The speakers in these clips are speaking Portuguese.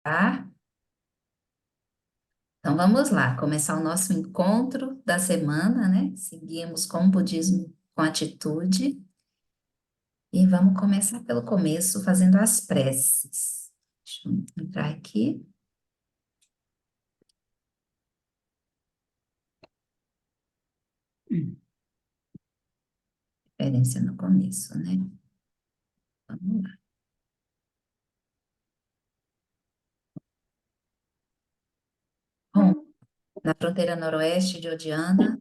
Tá? Então vamos lá, começar o nosso encontro da semana, né? Seguimos com o budismo com atitude e vamos começar pelo começo fazendo as preces. Deixa eu entrar aqui. Referência no começo, né? Vamos lá. Bom, na fronteira noroeste de Odiana,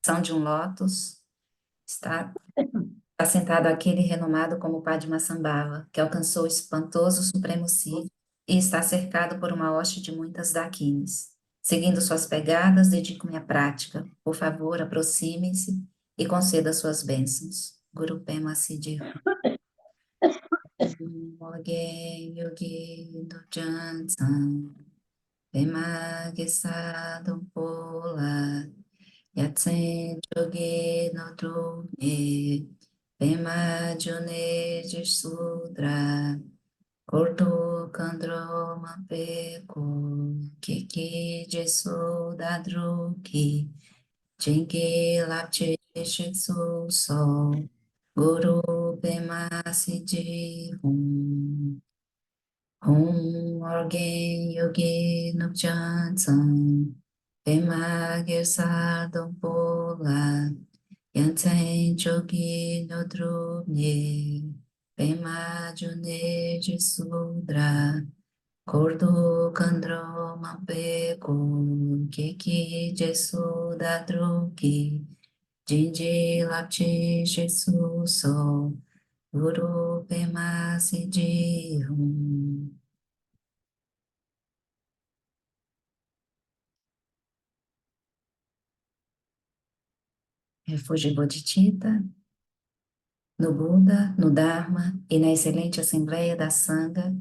São de um Lótus, está assentado aquele renomado como Padmasambhava, que alcançou o espantoso supremo círio e está cercado por uma hoste de muitas dakinis. Seguindo suas pegadas, dedico-me à prática. Por favor, aproxime-se e conceda suas bênçãos. Guru Pema Siddhi. Moge Yogi Dujan San Pema Gesado Pola Yatsen Jogi no Drume Pema June de Sudra Corto Kandroma Peku Kiki de Sudadruki Jingi Lapche Shitsu So Guru Pema Siddhi Hum Orgen Yogi Nupchan San Pema Gersado Pola Yanten Jogi no Drubne Pema June de Sudra Cordo Kandro Mapeku Kiki Jesu Dadruki Jinji Lapchi Jesu So Guru Pema Siddhi Hum. Refúgio Bodhicitta, no Buda, no Dharma e na excelente Assembleia da Sangha,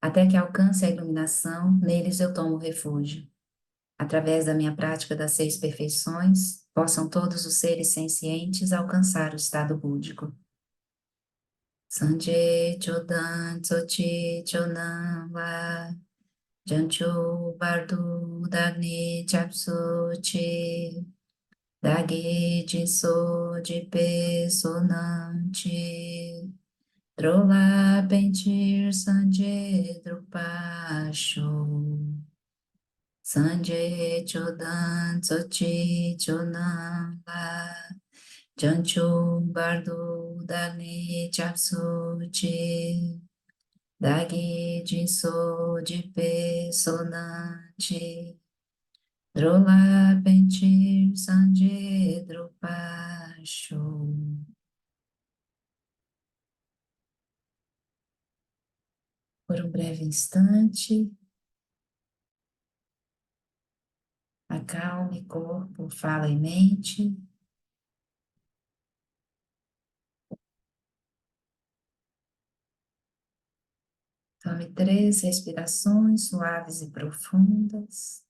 até que alcance a iluminação, neles eu tomo refúgio. Através da minha prática das 6 perfeições, possam todos os seres sencientes alcançar o estado búdico. Sanje Chodan Tsochi Chonan Va Janchu Bardu Dagni Chapsuchi Dagi Jinso Jipe Sonanchi Drola Pentir Sanje Drupasho Sanje Chodan Tsochi Chonan La Janchu Bardu Dagni Chapsuchi Dagi Jinso Jipe Sonanchi Drola Pentir Sanje Drupacho. Por um breve instante, acalme corpo, fala e mente. Tome 3 respirações suaves e profundas.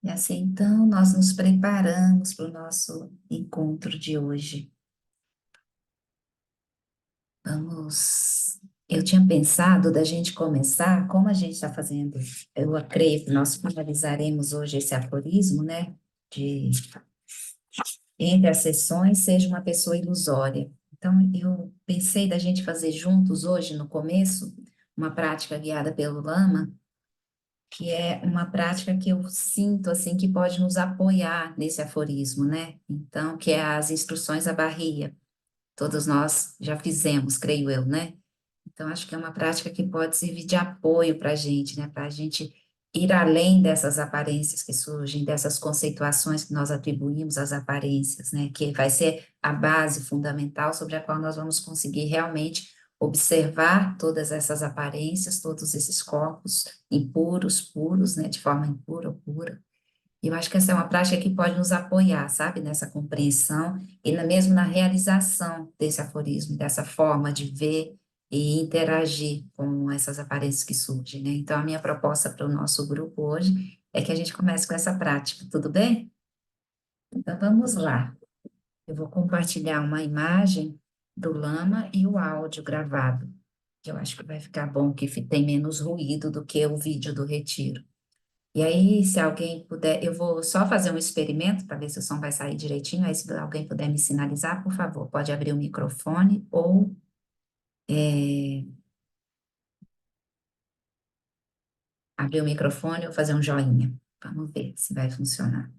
E assim, então, nós nos preparamos para o nosso encontro de hoje. Vamos. Eu tinha pensado da gente começar, como a gente está fazendo, eu creio que nós finalizaremos hoje esse aforismo, né? De entre as sessões, seja uma pessoa ilusória. Então, eu pensei da gente fazer juntos hoje, no começo, uma prática guiada pelo Lama, que é uma prática que eu sinto, assim, que pode nos apoiar nesse aforismo, né? Então, que é as instruções à barria. Todos nós já fizemos, creio eu, né? Então, acho que é uma prática que pode servir de apoio para a gente, né? Para a gente ir além dessas aparências que surgem, dessas conceituações que nós atribuímos às aparências, né? Que vai ser a base fundamental sobre a qual nós vamos conseguir realmente observar todas essas aparências, todos esses corpos impuros, puros, né, de forma impura ou pura. E eu acho que essa é uma prática que pode nos apoiar, sabe, nessa compreensão e mesmo na realização desse aforismo, dessa forma de ver e interagir com essas aparências que surgem, né? Então, a minha proposta para o nosso grupo hoje é que a gente comece com essa prática, tudo bem? Então, vamos lá. Eu vou compartilhar uma imagem do lama e o áudio gravado, que eu acho que vai ficar bom, que tem menos ruído do que o vídeo do retiro. E aí, se alguém puder, eu vou só fazer um experimento para ver se o som vai sair direitinho. Aí, se alguém puder me sinalizar, por favor, pode abrir o microfone ou abrir o microfone ou fazer um joinha. Vamos ver se vai funcionar.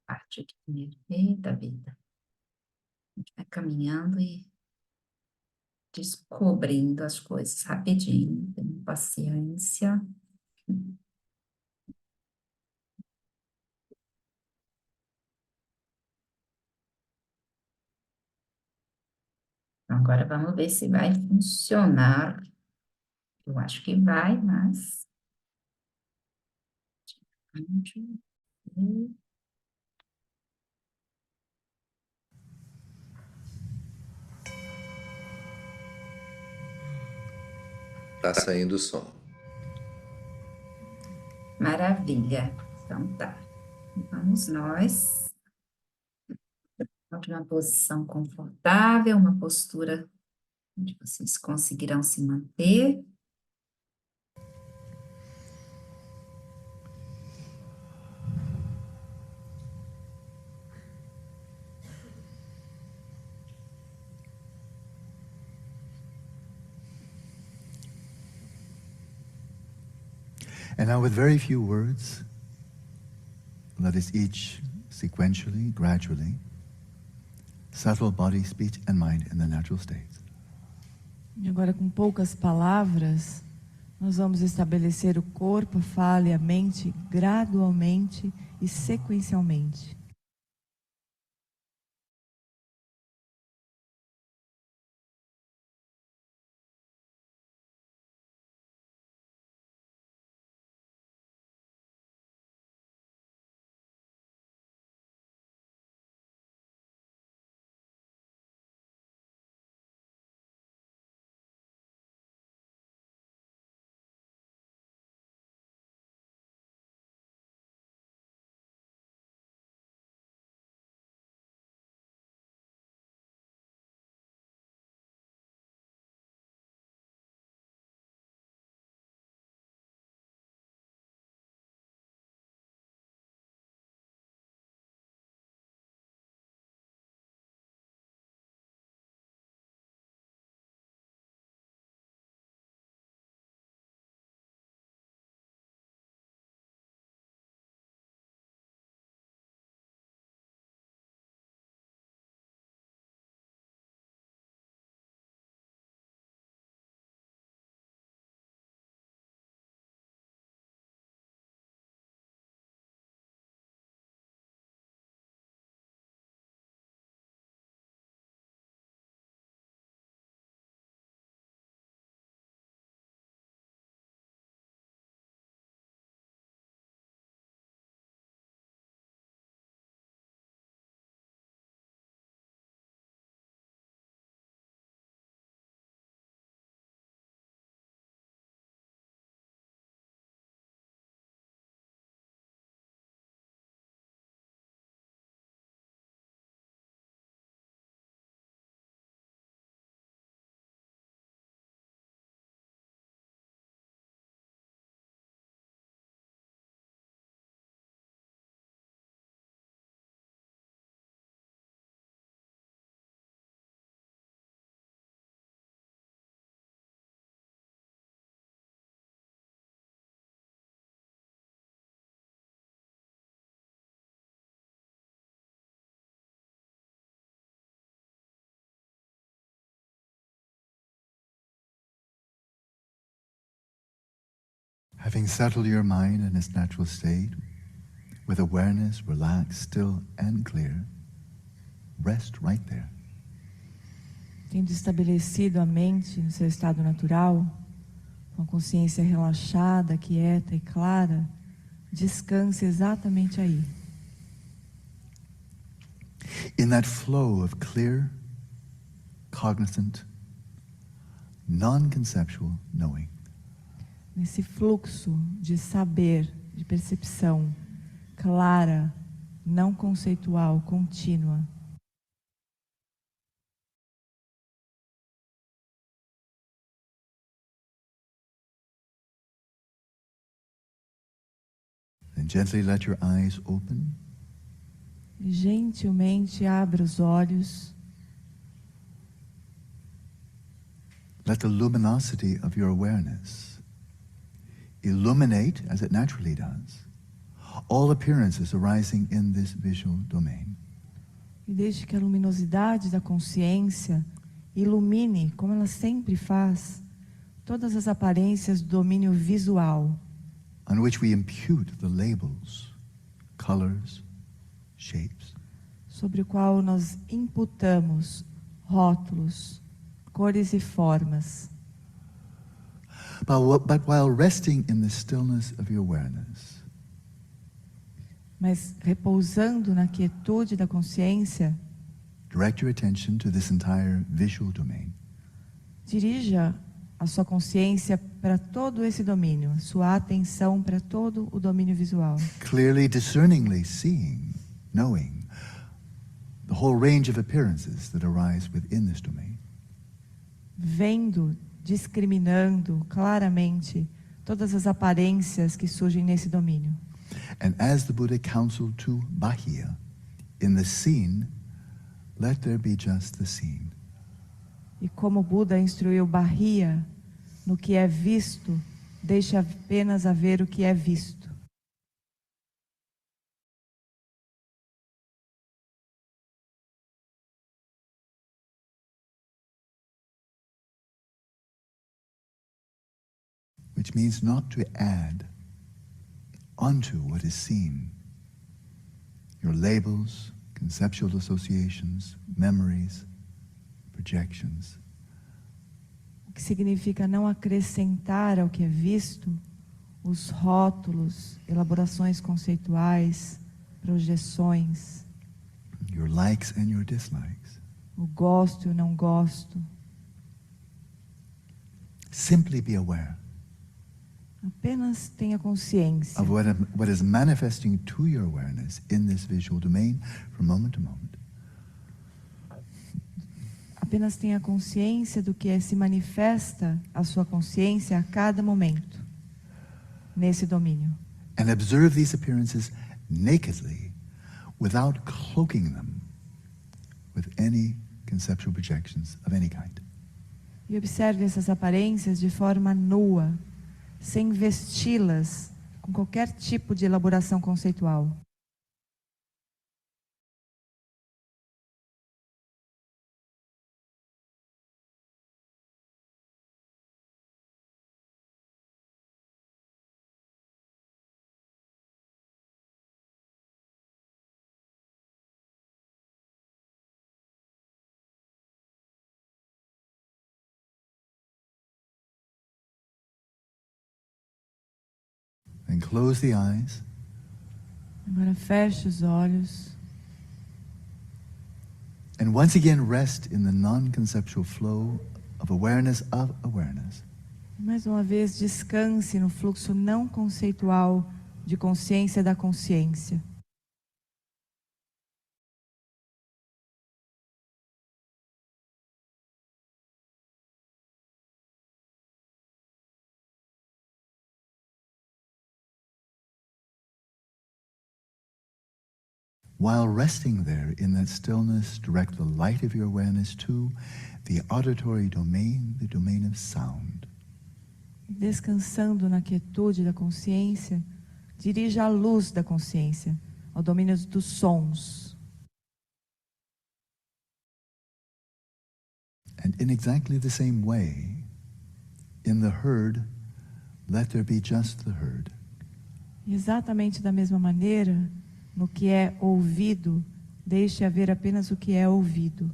Parte aqui primeiro. Eita vida. A gente vai caminhando e descobrindo as coisas rapidinho, tendo paciência. Então, agora vamos ver se vai funcionar. Eu acho que vai, mas. Tá saindo o som. Maravilha. Então tá. Vamos nós. Uma posição confortável, uma postura onde vocês conseguirão se manter. And now, with very few words, let us each sequentially, gradually, settle body, speech, and mind in the natural state. E agora, com poucas palavras, nós vamos estabelecer o corpo, a fala e a mente gradualmente e sequencialmente. Letting settle your mind in its natural state, with awareness relaxed, still and clear, rest right there. Tendo estabelecido a mente no seu estado natural, com a consciência relaxada, quieta e clara, descanse exatamente aí. In that flow of clear, cognizant, non-conceptual knowing. Nesse fluxo de saber, de percepção clara, não conceitual, contínua. And gently let your eyes open. E gentilmente abra os olhos. Let the luminosity of your awareness illuminate, as it naturally does, all appearances arising in this visual domain. E deixe que a luminosidade da consciência ilumine, como ela sempre faz, todas as aparências do domínio visual, on which we impute the labels, colors, shapes. sobre o qual nós imputamos rótulos, cores e formas. But while resting in the stillness of your awareness, Mas repousando na quietude da consciência, direct your attention to this entire visual domain. dirija a sua consciência para todo esse domínio, a sua atenção para todo o domínio visual. Clearly, discerningly seeing, knowing the whole range of appearances that arise within this domain. Vendo, discriminando claramente todas as aparências que surgem nesse domínio. And as the Buddha counseled to Bahia, in the seen, let there be just the seen. E como Buda instruiu Bahia, no que é visto, deixe apenas haver o que é visto. Which means not to add onto what is seen your labels, conceptual associations, memories, projections. O que significa não acrescentar ao que é visto os rótulos, elaborações conceituais, projeções, Your likes and your dislikes. o gosto e o não gosto. Simply be aware Apenas tenha consciência of what is manifesting to your awareness in this visual domain from moment to moment. Apenas tenha consciência do que se manifesta à sua consciência a cada momento, nesse domínio. And observe these appearances nakedly, without cloaking them with any conceptual projections of any kind. E observe essas aparências de forma nua, sem vesti-las com qualquer tipo de elaboração conceitual. And close the eyes. Agora feche os olhos And once again rest in the non-conceptual flow of awareness of awareness. e mais uma vez descanse no fluxo não conceitual de consciência da consciência. While resting there in that stillness, direct the light of your awareness to the auditory domain, the domain of sound. Descansando na quietude da consciência, dirija a luz da consciência ao domínio dos sons. And in exactly the same way, in the heard, let there be just the heard. E exatamente da mesma maneira, no que é ouvido, deixe haver apenas o que é ouvido.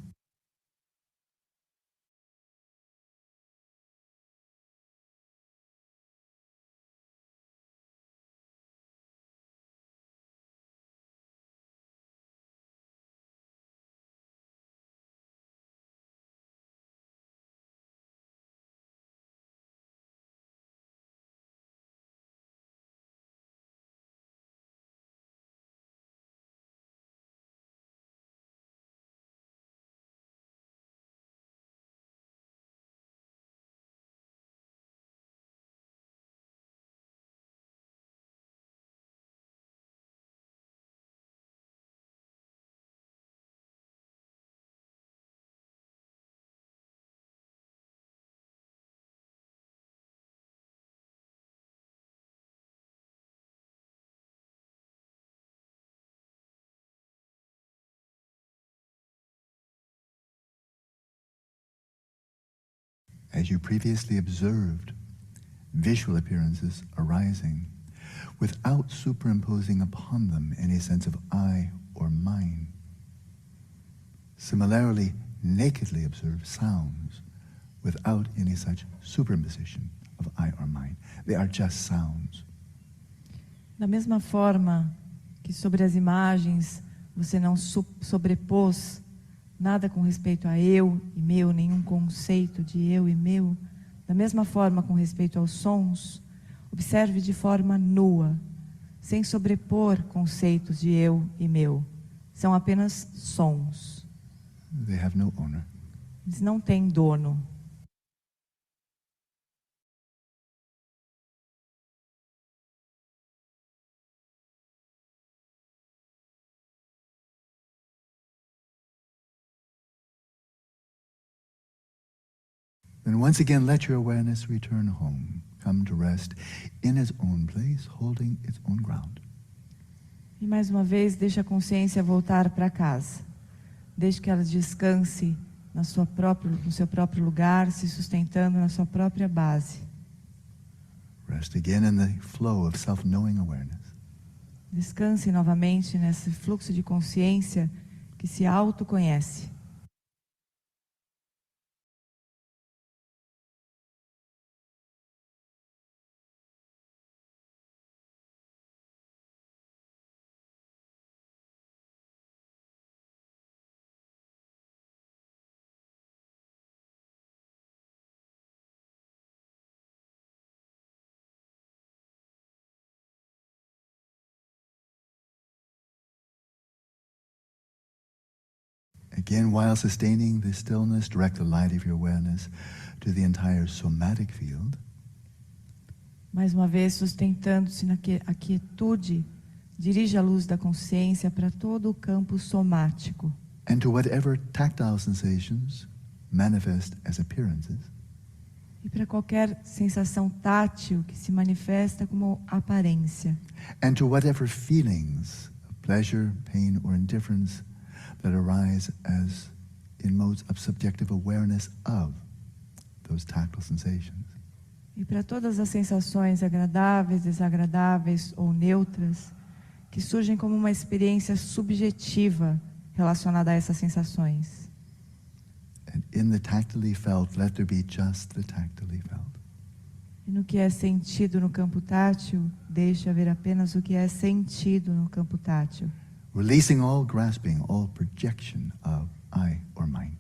As you previously observed, visual appearances arising without superimposing upon them any sense of I or mine. Similarly, nakedly observe sounds without any such superimposition of I or mine. They are just sounds. Da mesma forma que sobre as imagens você não sobrepôs nada com respeito a eu e meu, nenhum conceito de eu e meu, da mesma forma com respeito aos sons, observe de forma nua, sem sobrepor conceitos de eu e meu. São apenas sons. They have no owner. Eles não têm dono. Then once again, let your awareness return home, come to rest in its own place, holding its own ground. E mais uma vez, deixe a consciência voltar para casa. Deixe que ela descanse no seu próprio lugar, se sustentando na sua própria base. Rest again in the flow of self-knowing awareness. Descanse novamente nesse fluxo de consciência que se autoconhece. Again, while sustaining the stillness, direct the light of your awareness to the entire somatic field. Mais uma vez, sustentando-se na quietude, dirige a luz da consciência para todo o campo somático. And to whatever tactile sensations manifest as appearances. E para qualquer sensação tátil que se manifesta como aparência. And to whatever feelings of pleasure, pain, or indifference that arise as in modes of subjective awareness of those tactile sensations. E para todas as sensações agradáveis, desagradáveis ou neutras, que surgem como uma experiência subjetiva relacionada a essas sensações. And in the tactily felt, let there be just the tactily felt. E no que é sentido no campo tátil, deixe haver apenas o que é sentido no campo tátil. Releasing all grasping, all projection of I or mine.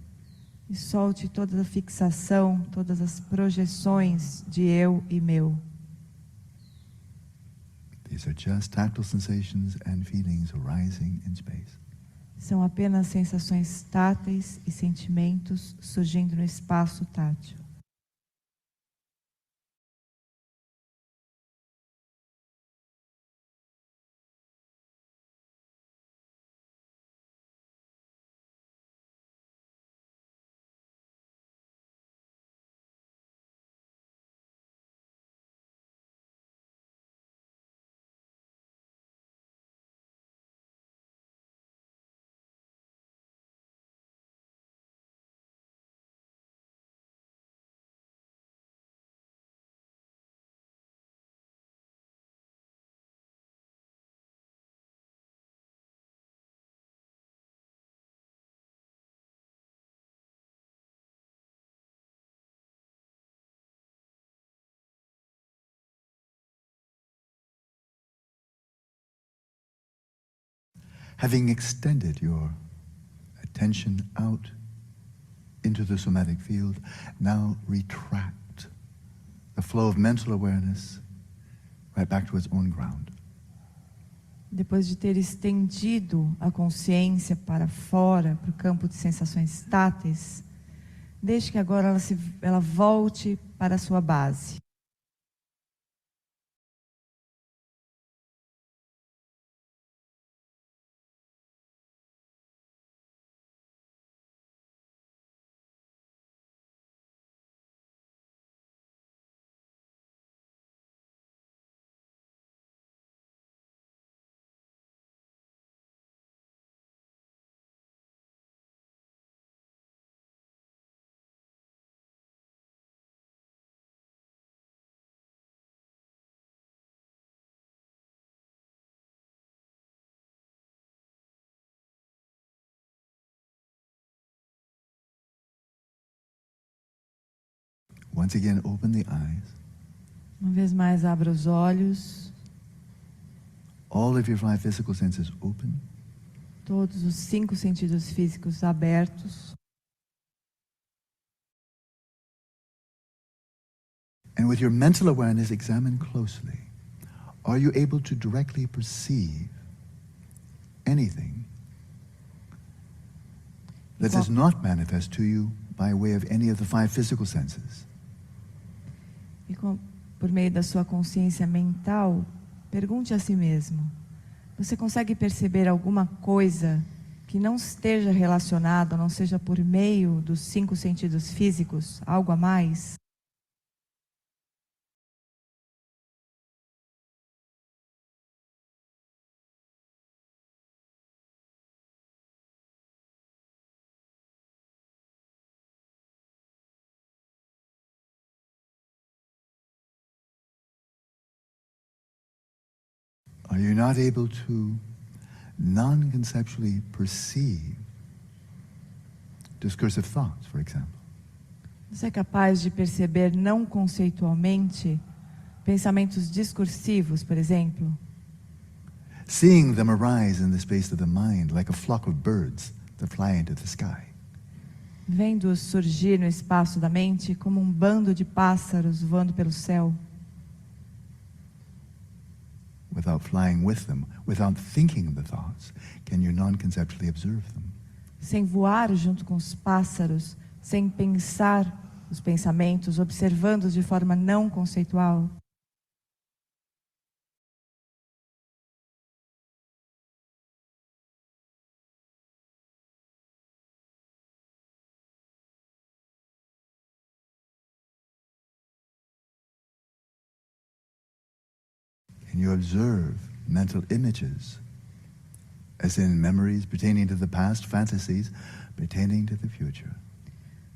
E solte toda a fixação, todas as projeções de eu e meu. These are just tactile sensations and feelings arising in space. São apenas sensações táteis e sentimentos surgindo no espaço tátil. Having extended your attention out into the somatic field, now retract the flow of mental awareness right back to its own ground. Depois de ter estendido a consciência para fora, para o campo de sensações táteis, deixe que agora ela volte para a sua base. Once again, open the eyes. Uma vez mais, abra os olhos. All of your 5 physical senses open. Todos os 5 sentidos físicos abertos. And with your mental awareness, examine closely. Are you able to directly perceive anything that does not manifest to you by way of any of the 5 physical senses? E por meio da sua consciência mental, pergunte a si mesmo: você consegue perceber alguma coisa que não esteja relacionada, não seja por meio dos 5 sentidos físicos, algo a mais? Are you not able to non-conceptually perceive discursive thoughts, for example? Você é capaz de perceber não conceitualmente pensamentos discursivos, por exemplo? Seeing them arise in the space of the mind like a flock of birds that fly into the sky. Vendo-os surgir no espaço da mente como um bando de pássaros voando pelo céu. Without flying with them, without thinking the thoughts, can you non-conceptually observe them? Sem voar junto com os pássaros, sem pensar os pensamentos, observando-os de forma não conceitual. Can you observe mental images, as in memories pertaining to the past, fantasies pertaining to the future?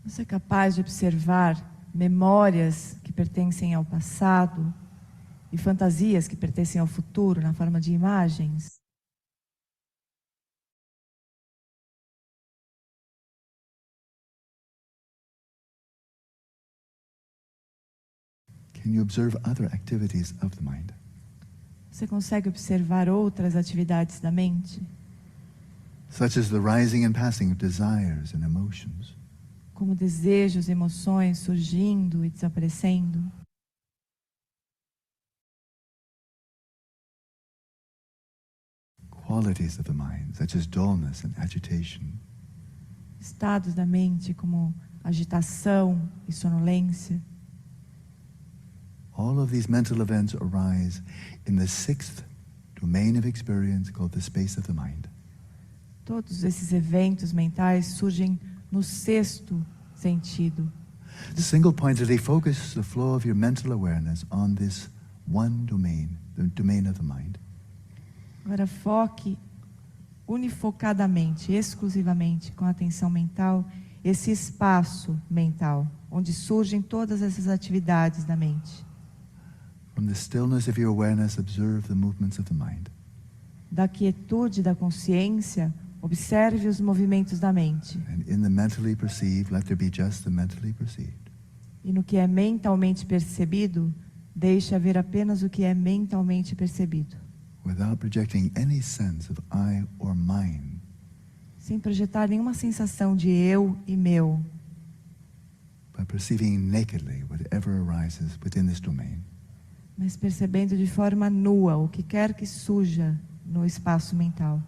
Você é capaz de observar memórias que pertencem ao passado e fantasias que pertencem ao futuro na forma de imagens? Can you observe other activities of the mind? Você consegue observar outras atividades da mente? Such as the rising and passing of desires and emotions. Como desejos, emoções surgindo e desaparecendo. Qualities of the mind, such as dullness and agitation. Estados da mente como agitação e sonolência. All of these mental events arise in the 6th domain of experience called the space of the mind. Todos esses eventos mentais surgem no 6º sentido. Single-pointedly focus the flow of your mental awareness on this one domain, the domain of the mind. Agora foque unifocadamente, exclusivamente, com a atenção mental, esse espaço mental, onde surgem todas essas atividades da mente. From the stillness of your awareness, observe the movements of the mind. Da quietude da consciência, observe os movimentos da mente. And in the mentally perceived, let there be just the mentally perceived. E no que é mentalmente percebido, deixe haver apenas o que é mentalmente percebido. without projecting any sense of I or mine, sem projetar nenhuma sensação de eu e meu, but perceiving nakedly whatever arises within this domain. mas percebendo de forma nua o que quer que surja no espaço mental.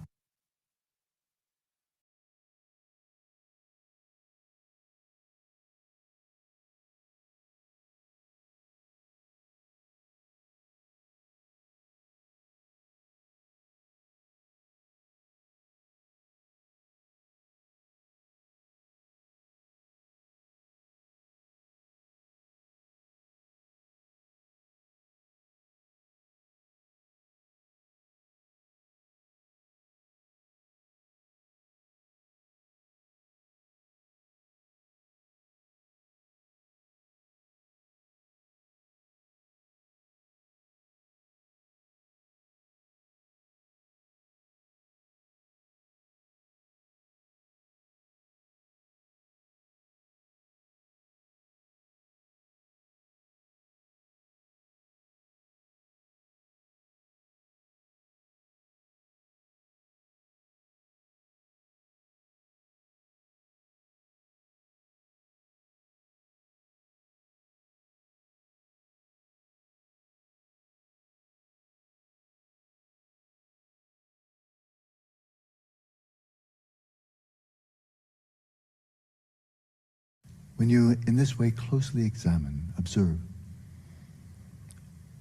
When you, in this way, closely examine, observe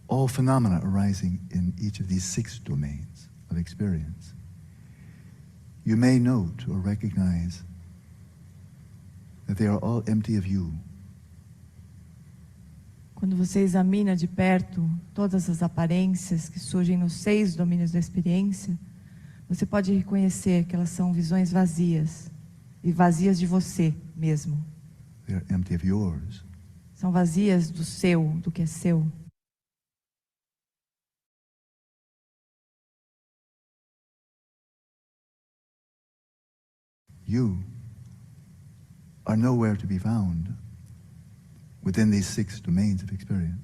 all phenomena arising in each of these 6 domains of experience, you may note or recognize that they are all empty of you. Quando você examina de perto todas as aparências que surgem nos 6 domínios da experiência, você pode reconhecer que elas são visões vazias, e vazias de você mesmo. They are empty of yours. São vazias do seu, do que é seu. You are nowhere to be found within these 6 domains of experience.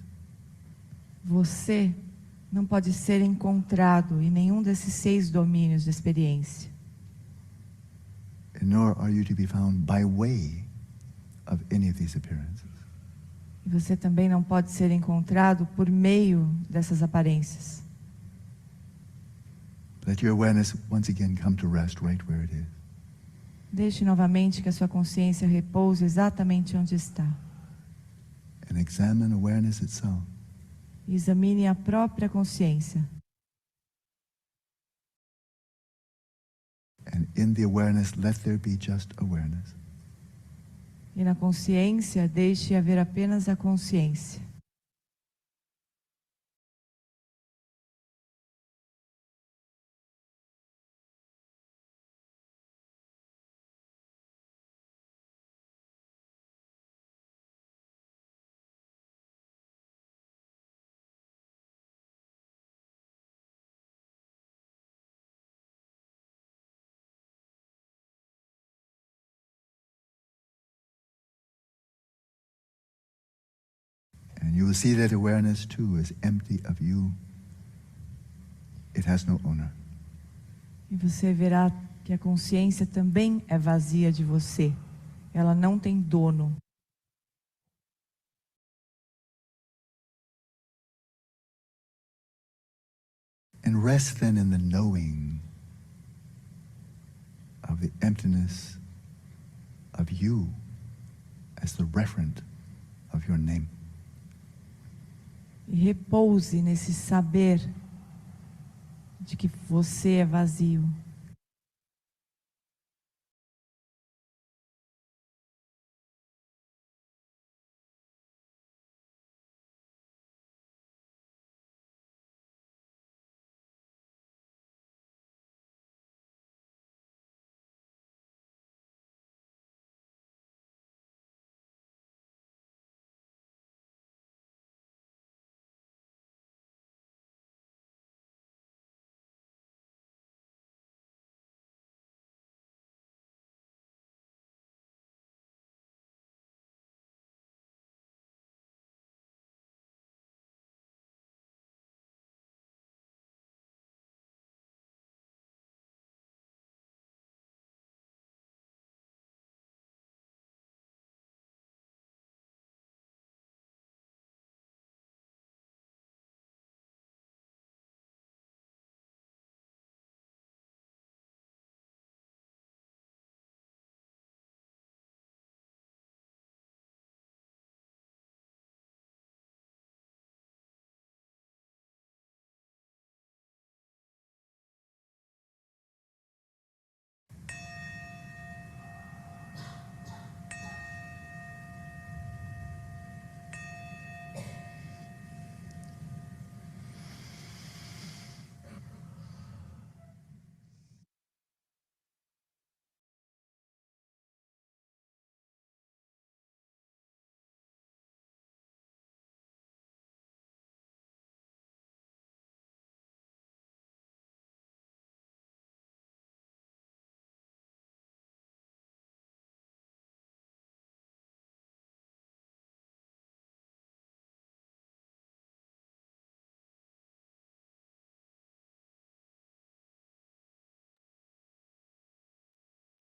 Você não pode ser encontrado em nenhum desses 6 domínios da experiência. And nor are you to be found by way of any of these appearances. E você também não pode ser encontrado por meio dessas aparências. Let your awareness once again come to rest right where it is. Deixe novamente que a sua consciência repouse exatamente onde está. And examine awareness itself. E examine a própria consciência. And in the awareness, let there be just awareness. E na consciência, deixe haver apenas a consciência. And you will see that awareness too is empty of you. It has no owner. E você verá que a consciência também é vazia de você. Ela não tem dono. And rest then in the knowing of the emptiness of you as the referent of your name. E repouse nesse saber de que você é vazio.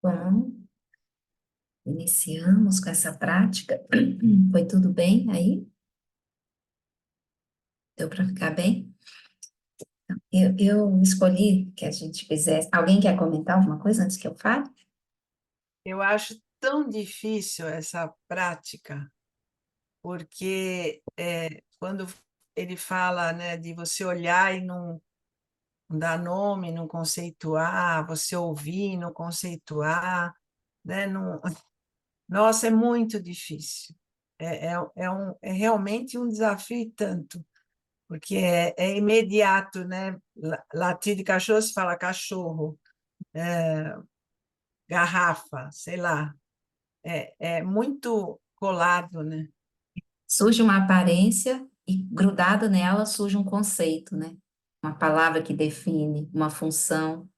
Bom, iniciamos com essa prática. Foi tudo bem aí? Deu para ficar bem? Eu escolhi que a gente fizesse. Alguém quer comentar alguma coisa antes que eu fale? Eu acho tão difícil essa prática, porque quando ele fala, né, de você olhar e não dar nome, não conceituar, você ouvir e não conceituar, né, não, nossa, é muito difícil. É realmente um desafio e tanto, porque é imediato, né? Latir de cachorro se fala cachorro, garrafa, sei lá. É muito colado, né? Surge uma aparência e grudado nela surge um conceito, né? Uma palavra que define, uma função.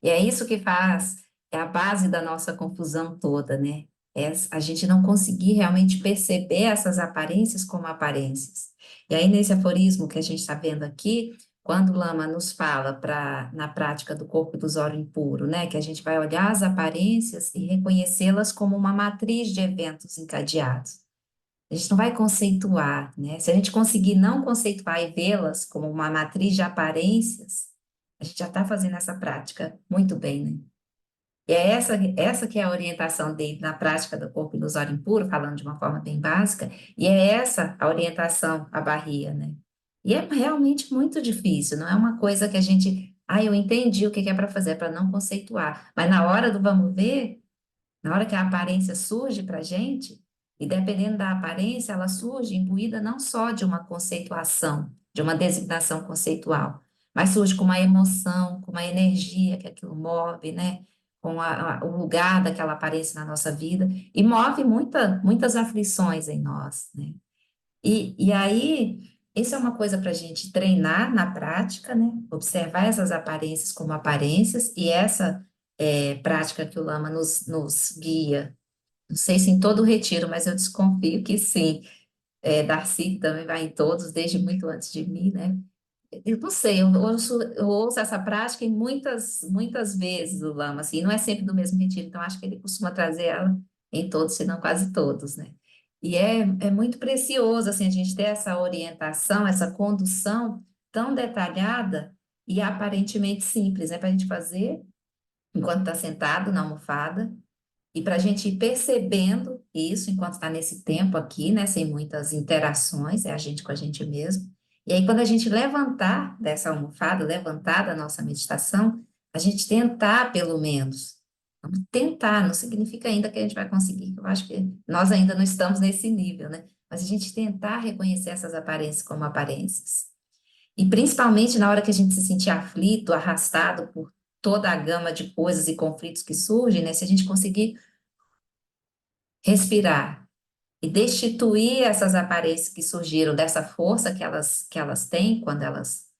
E é isso que faz, é a base da nossa confusão toda, né? É a gente não conseguir realmente perceber essas aparências como aparências. E aí, nesse aforismo que a gente está vendo aqui, quando o Lama nos fala na prática do corpo ilusório impuro, né? Que a gente vai olhar as aparências e reconhecê-las como uma matriz de eventos encadeados. A gente não vai conceituar, né? Se a gente conseguir não conceituar e vê-las como uma matriz de aparências, a gente já está fazendo essa prática muito bem, né? E é essa que é a orientação dele na prática do corpo ilusório impuro, falando de uma forma bem básica, e é essa a orientação à Bahia, né? E é realmente muito difícil, não é uma coisa que a gente, eu entendi o que é para fazer, é para não conceituar. Mas na hora do vamos ver, na hora que a aparência surge para a gente, e dependendo da aparência, ela surge imbuída não só de uma conceituação, de uma designação conceitual, mas surge com uma emoção, com uma energia que aquilo move, né? Com o lugar daquela aparência na nossa vida, e move muitas aflições em nós, né? E aí, isso é uma coisa para a gente treinar na prática, né? Observar essas aparências como aparências, e essa prática que o Lama nos guia. Não sei se em todo o retiro, mas eu desconfio que sim. Darcy também vai em todos, desde muito antes de mim, né? Eu não sei, eu ouço essa prática em muitas vezes o Lama, assim, não é sempre do mesmo retiro, então acho que ele costuma trazer ela em todos, se não quase todos, né? E é muito precioso, assim, a gente ter essa orientação, essa condução tão detalhada e aparentemente simples, né? Para a gente fazer enquanto está sentado na almofada, e para a gente ir percebendo isso enquanto está nesse tempo aqui, né, sem muitas interações, é a gente com a gente mesmo. E aí, quando a gente levantar dessa almofada, levantar da nossa meditação, a gente tentar, pelo menos. Vamos tentar, não significa ainda que a gente vai conseguir. Eu acho que nós ainda não estamos nesse nível, né? Mas a gente tentar reconhecer essas aparências como aparências. E principalmente na hora que a gente se sentir aflito, arrastado por toda a gama de coisas e conflitos que surgem, né? Se a gente conseguir respirar e destituir essas aparências que surgiram dessa força que elas têm quando elas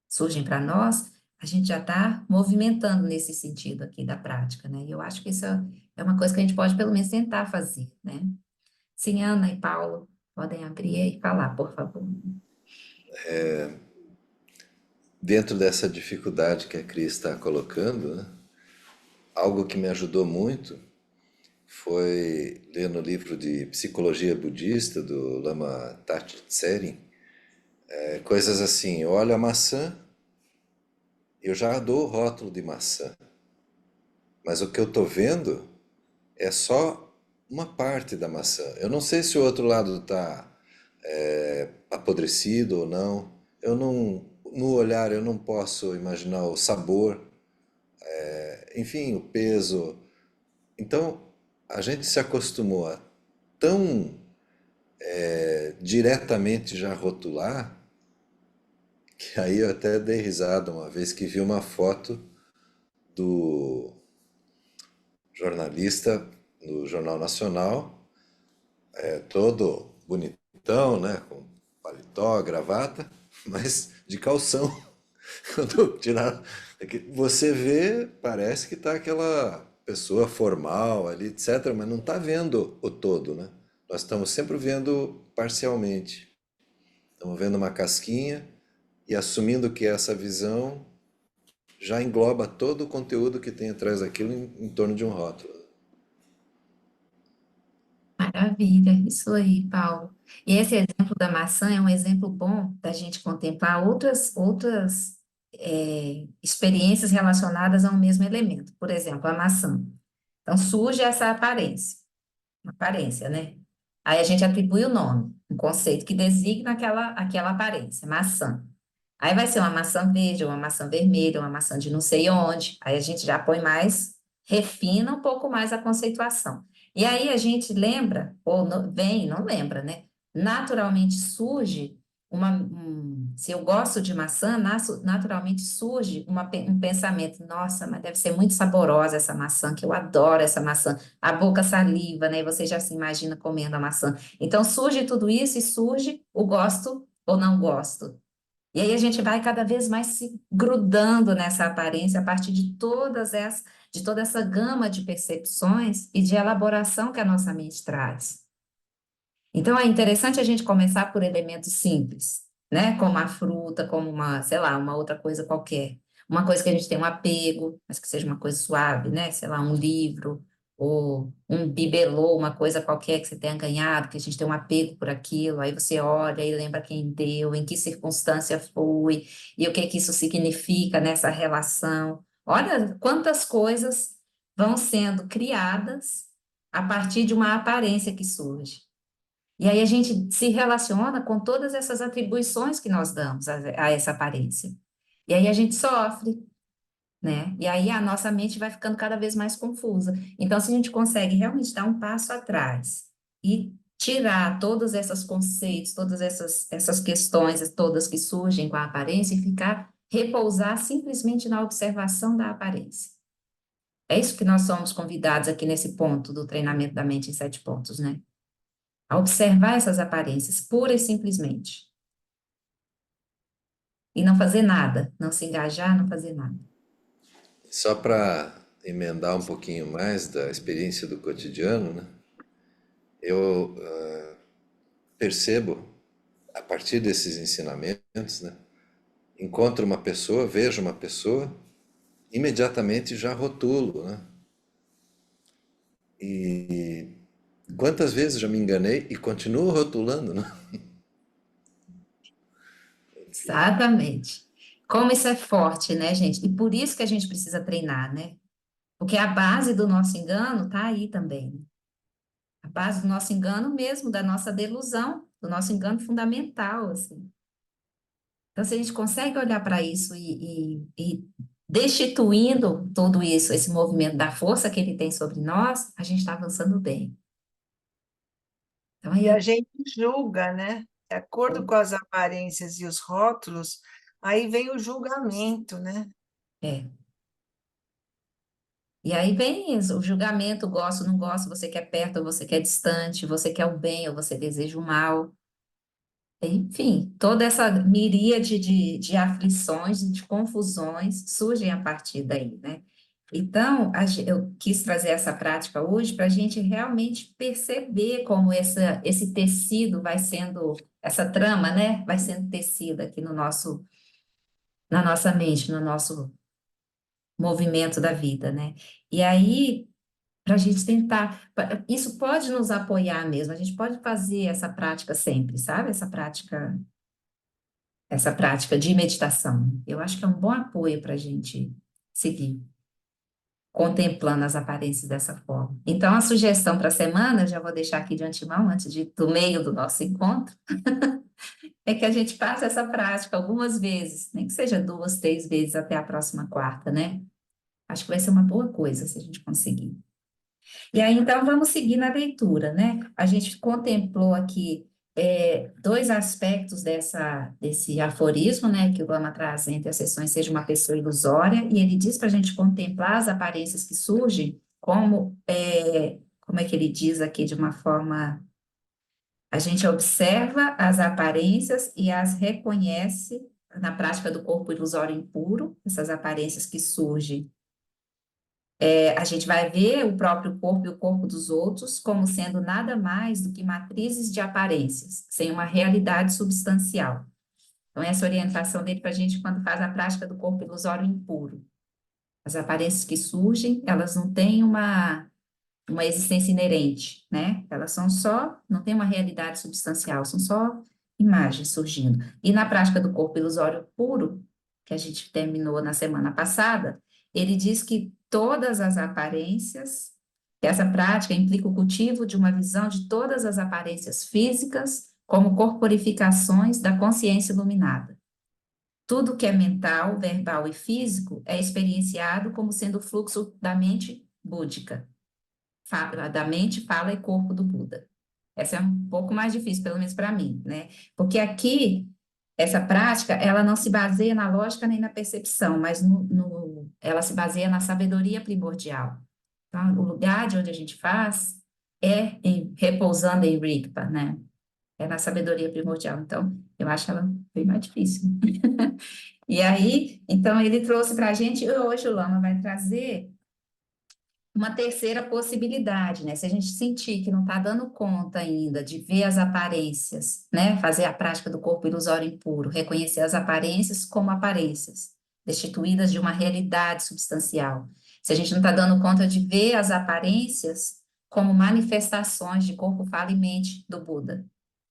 surgem para nós, a gente já está movimentando nesse sentido aqui da prática, né? E eu acho que isso é uma coisa que a gente pode pelo menos tentar fazer, né? Sim, Ana e Paulo, podem abrir e falar, por favor. Dentro dessa dificuldade que a Cris está colocando, né, algo que me ajudou muito foi ler no livro de Psicologia Budista do Lama Tati Tsering, coisas assim, eu olho a maçã, eu já dou o rótulo de maçã, mas o que eu estou vendo é só uma parte da maçã. Eu não sei se o outro lado está apodrecido ou não. Eu não, no olhar eu não posso imaginar o sabor, enfim, o peso. Então a gente se acostumou a tão diretamente já rotular que aí eu até dei risada uma vez que vi uma foto do jornalista no Jornal Nacional, todo bonitão, né, com paletó, gravata, mas de calção. Quando tiraram, você vê, parece que tá aquela pessoa formal ali, etc, mas não tá vendo o todo, né? Nós estamos sempre vendo parcialmente. Estamos vendo uma casquinha e assumindo que essa visão já engloba todo o conteúdo que tem atrás daquilo em torno de um rótulo. Maravilha, isso aí, Paulo. E esse exemplo da maçã é um exemplo bom da gente contemplar outras experiências relacionadas ao mesmo elemento. Por exemplo, a maçã. Então, surge essa aparência, né? Aí a gente atribui o nome, um conceito que designa aquela aparência, maçã. Aí vai ser uma maçã verde, uma maçã vermelha, uma maçã de não sei onde. Aí a gente já põe mais, refina um pouco mais a conceituação. E aí a gente lembra, ou não lembra, né? Naturalmente surge se eu gosto de maçã, naturalmente surge um pensamento, nossa, mas deve ser muito saborosa essa maçã, que eu adoro essa maçã. A boca saliva, né? E você já se imagina comendo a maçã. Então surge tudo isso e surge o gosto ou não gosto. E aí a gente vai cada vez mais se grudando nessa aparência a partir de toda essa gama de percepções e de elaboração que a nossa mente traz. Então é interessante a gente começar por elementos simples, né? Como a fruta, como sei lá, uma outra coisa qualquer. Uma coisa que a gente tem um apego, mas que seja uma coisa suave, né? Sei lá, um livro, ou um bibelô, uma coisa qualquer que você tenha ganhado, que a gente tem um apego por aquilo, aí você olha e lembra quem deu, em que circunstância foi, e o que que isso significa nessa relação. Olha quantas coisas vão sendo criadas a partir de uma aparência que surge. E aí a gente se relaciona com todas essas atribuições que nós damos a essa aparência. E aí a gente sofre, né? E aí a nossa mente vai ficando cada vez mais confusa. Então, se a gente consegue realmente dar um passo atrás e tirar todos esses conceitos, todas essas questões, todas que surgem com a aparência, e repousar simplesmente na observação da aparência. É isso que nós somos convidados aqui nesse ponto do treinamento da mente em 7 pontos, né? A observar essas aparências, pura e simplesmente. E não fazer nada, não se engajar, não fazer nada. Só para emendar um pouquinho mais da experiência do cotidiano, né? Eu percebo, a partir desses ensinamentos, né? Encontro uma pessoa, vejo uma pessoa, imediatamente já rotulo, né? E quantas vezes já me enganei e continuo rotulando, né? Exatamente. Como isso é forte, né, gente? E por isso que a gente precisa treinar, né? Porque a base do nosso engano está aí também, né? A base do nosso engano mesmo, da nossa delusão, do nosso engano fundamental, assim. Então, se a gente consegue olhar para isso e destituindo tudo isso, esse movimento da força que ele tem sobre nós, a gente está avançando bem. Então, E a aí, gente julga, né? De acordo com as aparências e os rótulos, aí vem o julgamento, né? é. E aí vem isso, o julgamento, gosto, não gosto, você quer perto ou você quer distante, você quer o bem ou você deseja o mal. Enfim, toda essa miríade de aflições, de confusões surgem a partir daí, né? Então, eu quis trazer essa prática hoje para a gente realmente perceber como esse tecido vai sendo, essa trama, né? Vai sendo tecida aqui na nossa mente, no nosso movimento da vida, né? E aí, para a gente tentar, isso pode nos apoiar mesmo, a gente pode fazer essa prática sempre, sabe? Essa prática de meditação. Eu acho que é um bom apoio para a gente seguir, contemplando as aparências dessa forma. Então, a sugestão para a semana, eu já vou deixar aqui de antemão, do meio do nosso encontro, é que a gente faça essa prática algumas vezes, nem que seja 2, 3 vezes até a próxima quarta, né? Acho que vai ser uma boa coisa se a gente conseguir. E aí, então, vamos seguir na leitura, né? A gente contemplou aqui 2 aspectos desse aforismo, né? Que o Lama traz entre as sessões, seja uma pessoa ilusória, e ele diz para a gente contemplar as aparências que surgem, como é que ele diz aqui de uma forma, a gente observa as aparências e as reconhece na prática do corpo ilusório impuro, essas aparências que surgem. A gente vai ver o próprio corpo e o corpo dos outros como sendo nada mais do que matrizes de aparências, sem uma realidade substancial. Então, essa orientação dele para a gente quando faz a prática do corpo ilusório impuro. As aparências que surgem, elas não têm uma existência inerente, né? Elas são só, não tem uma realidade substancial, são só imagens surgindo. E na prática do corpo ilusório puro, que a gente terminou na semana passada, ele diz que todas as aparências, que essa prática implica o cultivo de uma visão de todas as aparências físicas como corporificações da consciência iluminada. Tudo que é mental, verbal e físico é experienciado como sendo o fluxo da mente búdica, da mente, fala e corpo do Buda. Essa é um pouco mais difícil, pelo menos para mim, né? Porque aqui, essa prática, ela não se baseia na lógica nem na percepção, mas ela se baseia na sabedoria primordial. Então, o lugar de onde a gente faz é repousando em Rigpa, né? É na sabedoria primordial. Então, eu acho ela bem mais difícil. E aí, então, ele trouxe para a gente, e hoje o Lama vai trazer uma terceira possibilidade, né? Se a gente sentir que não está dando conta ainda de ver as aparências, né? Fazer a prática do corpo ilusório impuro, reconhecer as aparências como aparências, destituídas de uma realidade substancial. Se a gente não está dando conta de ver as aparências como manifestações de corpo, fala e mente do Buda.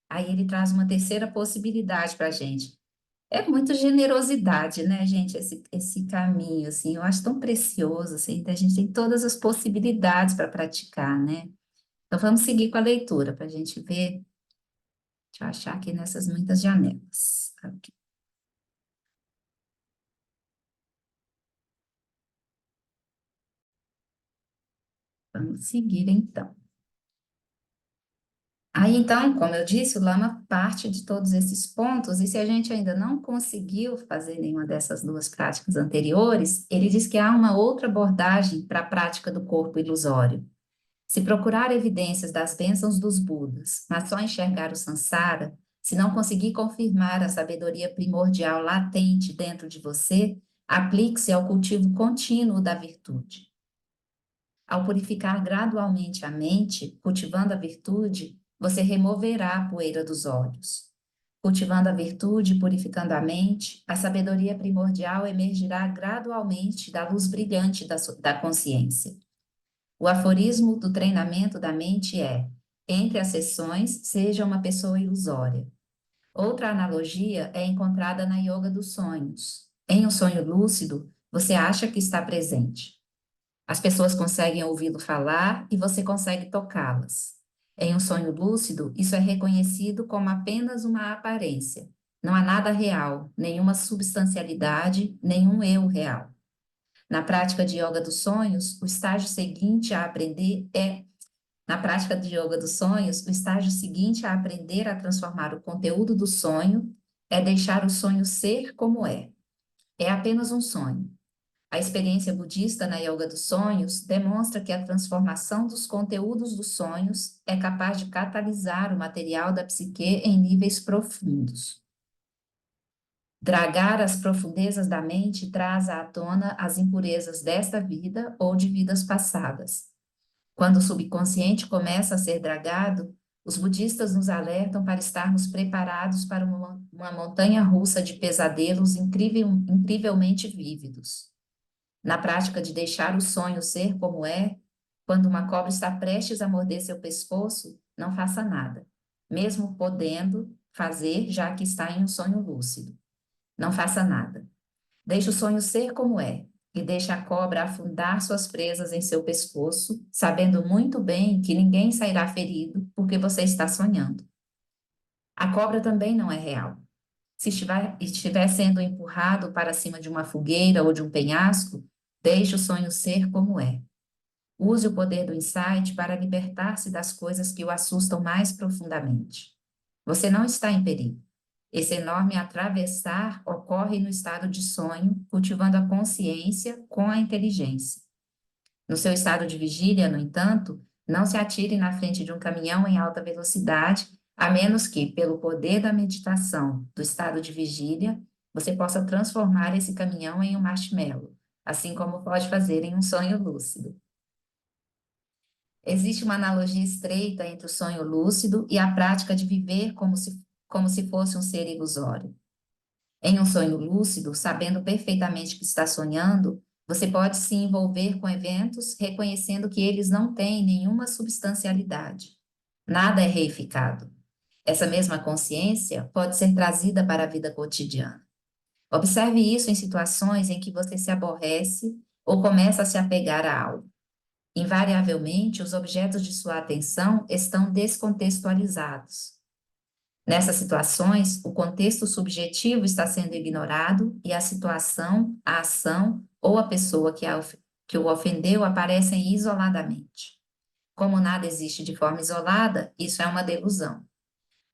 Aí ele traz uma terceira possibilidade para a gente. É muito generosidade, né, gente, esse caminho, assim, eu acho tão precioso, assim, a gente tem todas as possibilidades para praticar, né? Então, vamos seguir com a leitura, para a gente ver, deixa eu achar aqui nessas muitas janelas. Aqui. Vamos seguir, então. Aí, então, como eu disse, o Lama parte de todos esses pontos, e se a gente ainda não conseguiu fazer nenhuma dessas duas práticas anteriores, ele diz que há uma outra abordagem para a prática do corpo ilusório. Se procurar evidências das bênçãos dos Budas, mas só enxergar o samsara, se não conseguir confirmar a sabedoria primordial latente dentro de você, aplique-se ao cultivo contínuo da virtude. Ao purificar gradualmente a mente, cultivando a virtude, você removerá a poeira dos olhos. Cultivando a virtude e purificando a mente, a sabedoria primordial emergirá gradualmente da luz brilhante da consciência. O aforismo do treinamento da mente é: entre as sessões, seja uma pessoa ilusória. Outra analogia é encontrada na yoga dos sonhos. Em um sonho lúcido, você acha que está presente. As pessoas conseguem ouvi-lo falar e você consegue tocá-las. Em um sonho lúcido, isso é reconhecido como apenas uma aparência. Não há nada real, nenhuma substancialidade, nenhum eu real. Na prática de yoga dos sonhos, o estágio seguinte a aprender é Na prática de yoga dos sonhos, o estágio seguinte a aprender a transformar o conteúdo do sonho é deixar o sonho ser como é. É apenas um sonho. A experiência budista na yoga dos sonhos demonstra que a transformação dos conteúdos dos sonhos é capaz de catalisar o material da psique em níveis profundos. Dragar as profundezas da mente traz à tona as impurezas desta vida ou de vidas passadas. Quando o subconsciente começa a ser dragado, os budistas nos alertam para estarmos preparados para uma montanha russa de pesadelos incrivelmente vívidos. Na prática de deixar o sonho ser como é, quando uma cobra está prestes a morder seu pescoço, não faça nada, mesmo podendo fazer, já que está em um sonho lúcido. Não faça nada. Deixe o sonho ser como é, e deixe a cobra afundar suas presas em seu pescoço, sabendo muito bem que ninguém sairá ferido porque você está sonhando. A cobra também não é real. Se estiver sendo empurrado para cima de uma fogueira ou de um penhasco, deixe o sonho ser como é. Use o poder do insight para libertar-se das coisas que o assustam mais profundamente. Você não está em perigo. Esse enorme atravessar ocorre no estado de sonho, cultivando a consciência com a inteligência. No seu estado de vigília, no entanto, não se atire na frente de um caminhão em alta velocidade, a menos que, pelo poder da meditação do estado de vigília, você possa transformar esse caminhão em um marshmallow, assim como pode fazer em um sonho lúcido. Existe uma analogia estreita entre o sonho lúcido e a prática de viver como se fosse um ser ilusório. Em um sonho lúcido, sabendo perfeitamente que está sonhando, Você pode se envolver com eventos reconhecendo que eles não têm nenhuma substancialidade. Nada é reificado. Essa mesma consciência pode ser trazida para a vida cotidiana. Observe isso em situações em que você se aborrece ou começa a se apegar a algo. Invariavelmente, os objetos de sua atenção estão descontextualizados. Nessas situações, o contexto subjetivo está sendo ignorado e a situação, a ação ou a pessoa que o ofendeu aparecem isoladamente. Como nada existe de forma isolada, isso é uma delusão.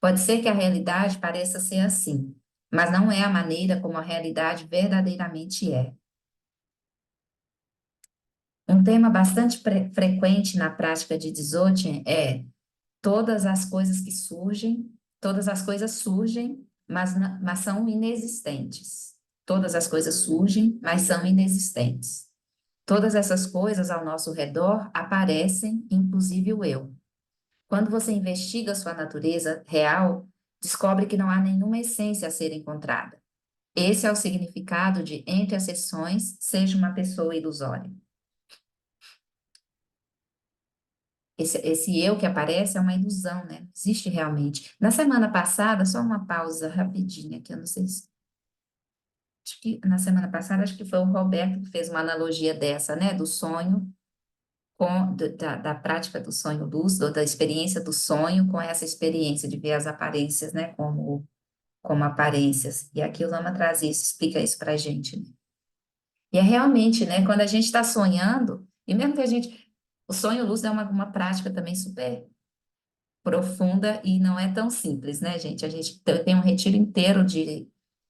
Pode ser que a realidade pareça ser assim, mas não é a maneira como a realidade verdadeiramente é. Um tema bastante frequente na prática de Dzogchen é todas as coisas que surgem, todas as coisas surgem, mas são inexistentes. Todas as coisas surgem, mas são inexistentes. Todas essas coisas ao nosso redor aparecem, inclusive o eu. Quando você investiga sua natureza real, descobre que não há nenhuma essência a ser encontrada. Esse é o significado de entre as seções, seja uma pessoa ilusória. Esse eu que aparece é uma ilusão, né? Não existe realmente. Na semana passada, só uma pausa rapidinha, que eu não sei se. Acho que na semana passada, acho que foi o Roberto que fez uma analogia dessa, né? Do sonho, da prática do sonho lúcido, da experiência do sonho com essa experiência de ver as aparências, né? Como aparências. E aqui o Lama traz isso, explica isso pra gente, né? E é realmente, né? Quando a gente está sonhando, e mesmo que a gente. O sonho lúcido é uma prática também super profunda e não é tão simples, né, gente? A gente tem um retiro inteiro de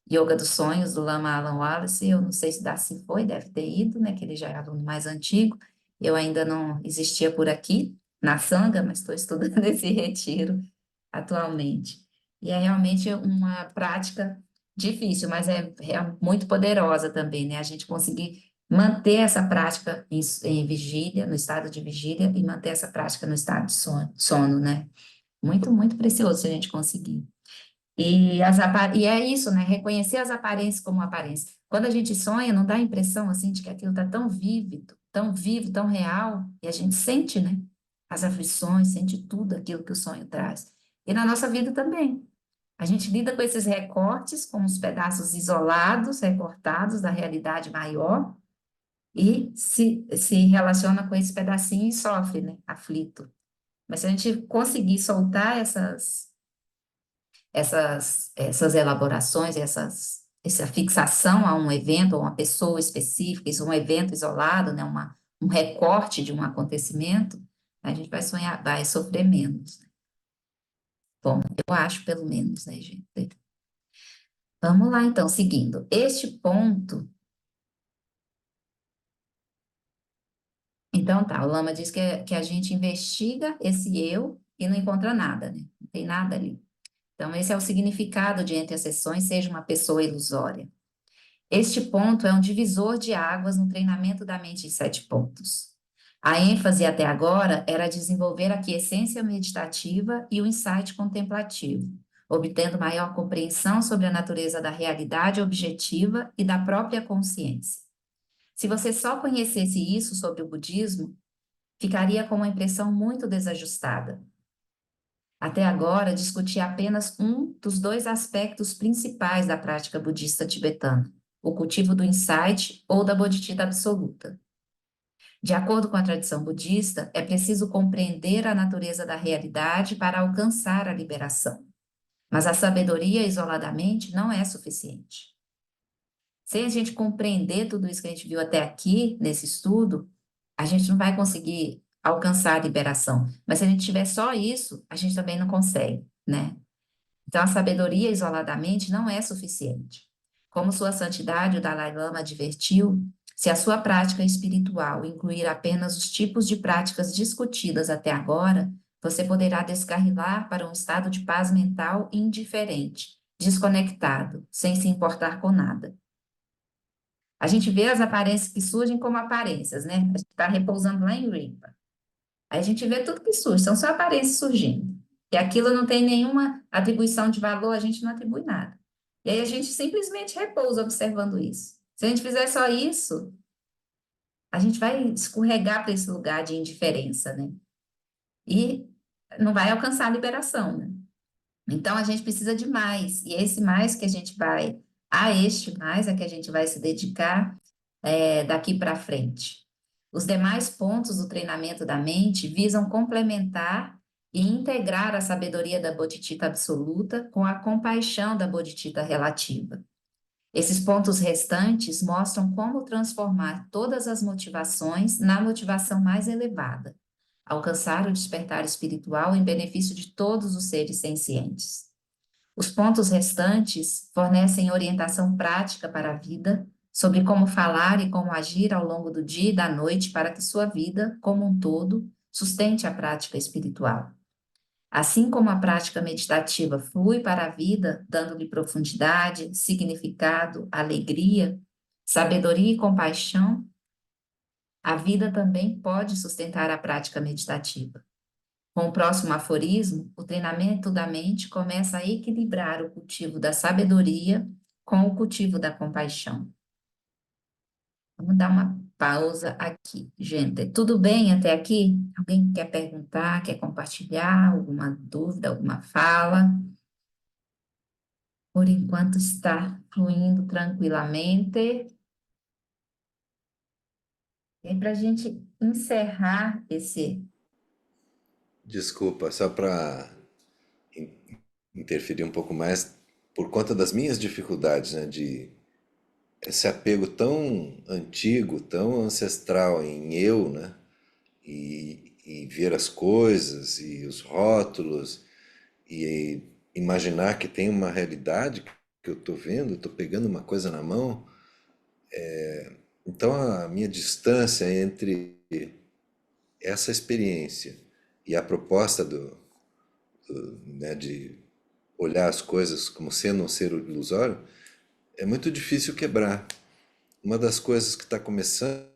Yoga dos Sonhos do Lama Alan Wallace. Eu não sei se Darcy foi, deve ter ido, né? Que ele já é aluno mais antigo. Eu ainda não existia por aqui, na Sangha, mas estou estudando esse retiro atualmente. E é realmente uma prática difícil, mas é muito poderosa também, né? A gente conseguir manter essa prática em vigília, no estado de vigília, e manter essa prática no estado de sono, né? Muito, muito precioso se a gente conseguir. E é isso, né? Reconhecer as aparências como aparências. Quando a gente sonha, não dá a impressão, assim, de que aquilo está tão vívido, tão vivo, tão real, e a gente sente, né? As aflições, sente tudo aquilo que o sonho traz. E na nossa vida também. A gente lida com esses recortes, com os pedaços isolados, recortados da realidade maior, e se relaciona com esse pedacinho e sofre, né? Aflito. Mas se a gente conseguir soltar essas elaborações, essa fixação a um evento, a uma pessoa específica, isso é um evento isolado, né, um recorte de um acontecimento, a gente vai sonhar, vai sofrer menos. Bom, eu acho pelo menos, né, gente? Vamos lá, então, seguindo. Este ponto. Então, tá, o Lama diz que a gente investiga esse eu e não encontra nada, né? Não tem nada ali. Então, esse é o significado de entre as seções, seja uma pessoa ilusória. Este ponto é um divisor de águas no treinamento da mente em 7 pontos. A ênfase até agora era desenvolver a quiescência meditativa e o insight contemplativo, obtendo maior compreensão sobre a natureza da realidade objetiva e da própria consciência. Se você só conhecesse isso sobre o budismo, ficaria com uma impressão muito desajustada. Até agora, discuti apenas um dos 2 aspectos principais da prática budista tibetana, o cultivo do insight ou da bodhicitta absoluta. De acordo com a tradição budista, é preciso compreender a natureza da realidade para alcançar a liberação. Mas a sabedoria isoladamente não é suficiente. Sem a gente compreender tudo isso que a gente viu até aqui, nesse estudo, a gente não vai conseguir alcançar a liberação. Mas se a gente tiver só isso, a gente também não consegue, né? Então, a sabedoria isoladamente não é suficiente. Como Sua Santidade, o Dalai Lama advertiu, se a sua prática espiritual incluir apenas os tipos de práticas discutidas até agora, você poderá descarrilar para um estado de paz mental indiferente, desconectado, sem se importar com nada. A gente vê as aparências que surgem como aparências, né? A gente está repousando lá em Rimpa. Aí a gente vê tudo que surge, são só aparências surgindo. E aquilo não tem nenhuma atribuição de valor, a gente não atribui nada. E aí a gente simplesmente repousa observando isso. Se a gente fizer só isso, a gente vai escorregar para esse lugar de indiferença, né? E não vai alcançar a liberação, né? Então, a gente precisa de mais, e esse mais que a gente vai, a este mais é que a gente vai se dedicar daqui para frente. Os demais pontos do treinamento da mente visam complementar e integrar a sabedoria da Bodhicitta absoluta com a compaixão da Bodhicitta relativa. Esses pontos restantes mostram como transformar todas as motivações na motivação mais elevada, alcançar o despertar espiritual em benefício de todos os seres sencientes. Os pontos restantes fornecem orientação prática para a vida, sobre como falar e como agir ao longo do dia e da noite para que sua vida, como um todo, sustente a prática espiritual. Assim como a prática meditativa flui para a vida, dando-lhe profundidade, significado, alegria, sabedoria e compaixão, a vida também pode sustentar a prática meditativa. Com o próximo aforismo, o treinamento da mente começa a equilibrar o cultivo da sabedoria com o cultivo da compaixão. Vamos dar uma pausa aqui, gente. Tudo bem até aqui? Alguém quer perguntar, quer compartilhar alguma dúvida, alguma fala? Por enquanto está fluindo tranquilamente. E para a gente encerrar esse. Desculpa, só para interferir um pouco mais, por conta das minhas dificuldades, né, de esse apego tão antigo, tão ancestral em eu, né, e ver as coisas e os rótulos e imaginar que tem uma realidade que eu estou vendo, estou pegando uma coisa na mão. Então a minha distância entre essa experiência e a proposta né, de olhar as coisas como sendo um ser ilusório é muito difícil quebrar. Uma das coisas que está começando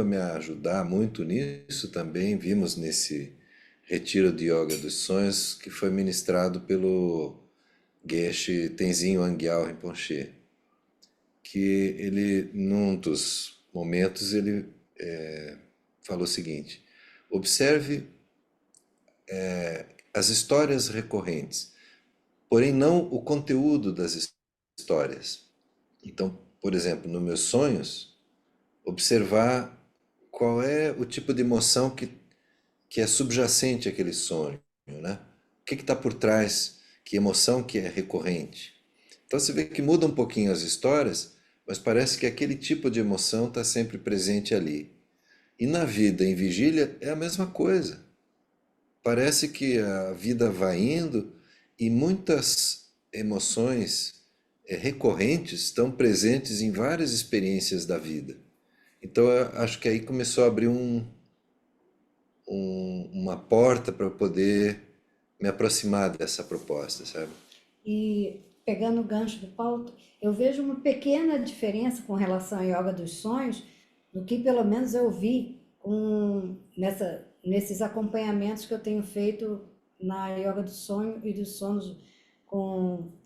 a me ajudar muito nisso também, vimos nesse retiro de Yoga dos Sonhos que foi ministrado pelo Geshe Tenzin Wangyal Rinpoche, que ele, num dos momentos, ele falou o seguinte: observe as histórias recorrentes, porém não o conteúdo das histórias. Então, por exemplo, nos meus sonhos, observar qual é o tipo de emoção que é subjacente àquele sonho, né? O que está por trás, que emoção que é recorrente. Então você vê que muda um pouquinho as histórias, mas parece que aquele tipo de emoção está sempre presente ali. E na vida, em vigília, é a mesma coisa. Parece que a vida vai indo e muitas emoções recorrentes estão presentes em várias experiências da vida. Então eu acho que aí começou a abrir uma porta para eu poder me aproximar dessa proposta, sabe? E pegando o gancho do Paulo, eu vejo uma pequena diferença com relação à yoga dos sonhos, do que pelo menos eu vi nesses acompanhamentos que eu tenho feito na yoga do sonho e dos sonhos com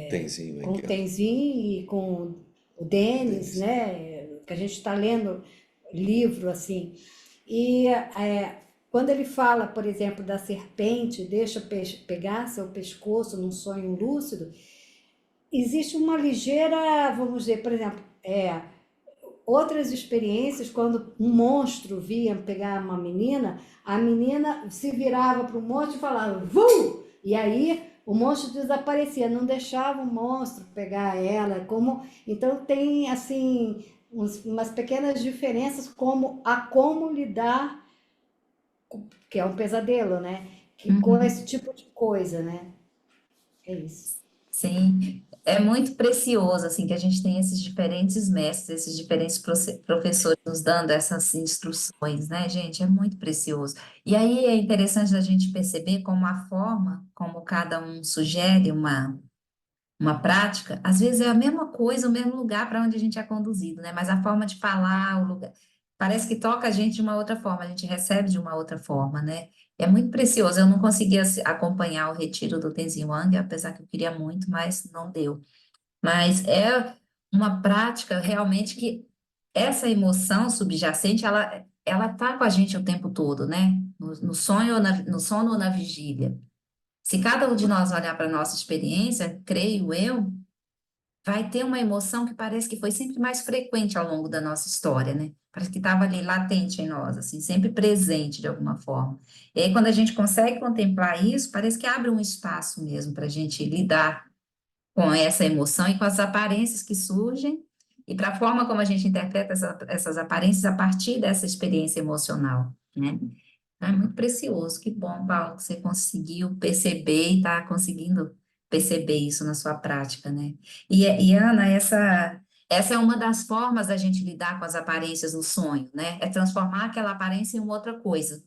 Tenzinho com o aqui, ó. Tenzin e com o Denis, né? Que a gente está lendo livro assim. E quando ele fala, por exemplo, da serpente, deixa pegar seu pescoço num sonho lúcido, existe uma ligeira, vamos dizer, por exemplo, outras experiências, quando um monstro vinha pegar uma menina, a menina se virava para o monstro e falava, Vu! E aí o monstro desaparecia, não deixava o monstro pegar ela, então tem assim umas pequenas diferenças como lidar, que é um pesadelo, né? Com esse tipo de coisa, né? É isso. Sim, é muito precioso, assim, que a gente tem esses diferentes mestres, esses diferentes professores nos dando essas instruções, né, gente? É muito precioso. E aí é interessante a gente perceber como a forma, como cada um sugere uma prática, às vezes é a mesma coisa, o mesmo lugar para onde a gente é conduzido, né? Mas a forma de falar, o lugar, parece que toca a gente de uma outra forma, a gente recebe de uma outra forma, né? É muito precioso. Eu não conseguia acompanhar o retiro do Tenzin Wang, apesar que eu queria muito, mas não deu. Mas é uma prática realmente que essa emoção subjacente, ela tá com a gente o tempo todo, né? No sonho ou no sono ou na vigília. Se cada um de nós olhar para a nossa experiência, creio eu, vai ter uma emoção que parece que foi sempre mais frequente ao longo da nossa história, né? Parece que estava ali latente em nós, assim, sempre presente de alguma forma. E aí, quando a gente consegue contemplar isso, parece que abre um espaço mesmo para a gente lidar com essa emoção e com as aparências que surgem e para a forma como a gente interpreta essas aparências a partir dessa experiência emocional, né? É muito precioso. Que bom, Paulo, que você conseguiu perceber e está conseguindo perceber isso na sua prática, né? E Ana, essa é uma das formas da gente lidar com as aparências no sonho, né? É transformar aquela aparência em uma outra coisa.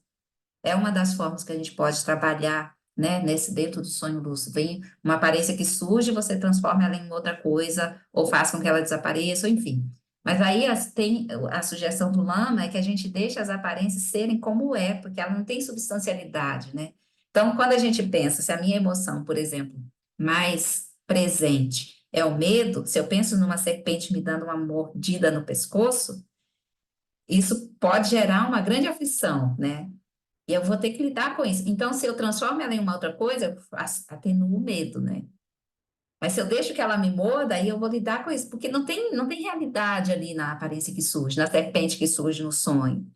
É uma das formas que a gente pode trabalhar, né, dentro do sonho lúcido. Vem uma aparência que surge, você transforma ela em outra coisa, ou faz com que ela desapareça, ou enfim. Mas aí tem a sugestão do Lama é que a gente deixa as aparências serem como é, porque ela não tem substancialidade, né? Então, quando a gente pensa, se a minha emoção, por exemplo, mais presente é o medo, se eu penso numa serpente me dando uma mordida no pescoço, isso pode gerar uma grande aflição, né? E eu vou ter que lidar com isso. Então, se eu transformo ela em uma outra coisa, eu atenuo o medo, né? Mas se eu deixo que ela me morda, aí eu vou lidar com isso, porque não tem realidade ali na aparência que surge, na serpente que surge no sonho.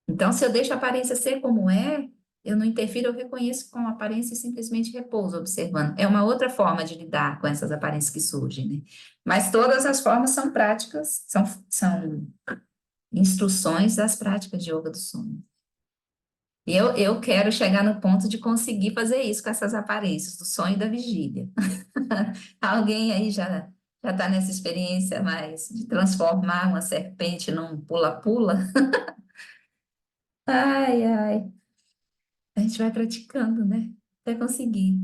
Então, se eu deixo a aparência ser como é, eu não interfiro, eu reconheço com a aparência e simplesmente repouso, observando. É uma outra forma de lidar com essas aparências que surgem, né? Mas todas as formas são práticas, são instruções das práticas de yoga do sono. E eu quero chegar no ponto de conseguir fazer isso com essas aparências, do sonho e da vigília. Alguém aí já está nessa experiência mais de transformar uma serpente num pula-pula? Ai, ai. A gente vai praticando, né? Até conseguir.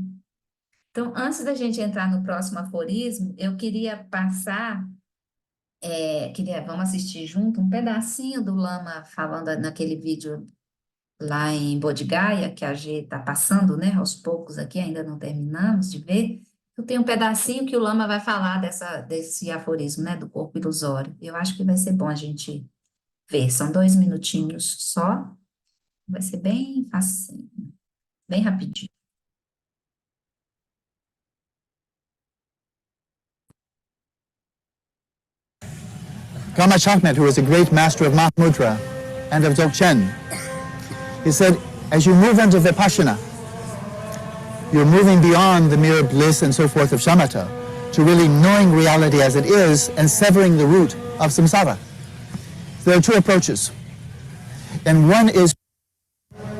Então, antes da gente entrar no próximo aforismo, eu queria passar, vamos assistir junto um pedacinho do Lama falando naquele vídeo lá em Bodh Gaya, que a G está passando, né, aos poucos aqui, ainda não terminamos de ver. Eu tenho um pedacinho que o Lama vai falar desse aforismo, né, do corpo ilusório. Eu acho que vai ser bom a gente ver. São 2 minutinhos só. Vai ser bem fácil, bem rapidinho. Karma Chakmat, who was a great master of Mahamudra and of Dzogchen, he said, as you move into Vipassana, you're moving beyond the mere bliss and so forth of shamatha to really knowing reality as it is and severing the root of samsara. There are 2 approaches. And one is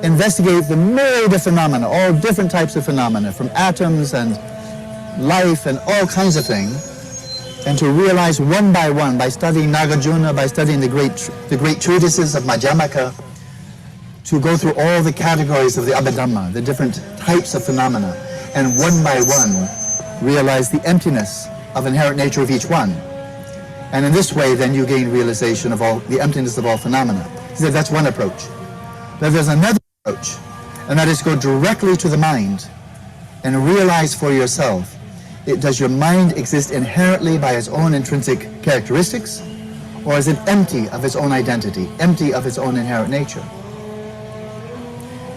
investigate the myriad of phenomena, all different types of phenomena, from atoms and life and all kinds of things, and to realize one by studying Nagarjuna, by studying the great treatises of Madhyamaka, to go through all the categories of the Abhidhamma, the different types of phenomena, and one by one realize the emptiness of inherent nature of each one. And in this way, then you gain realization of the emptiness of all phenomena. He said that's one approach. But there's another approach, and that is go directly to the mind and realize for yourself, does your mind exist inherently by its own intrinsic characteristics, or is it empty of its own identity, empty of its own inherent nature?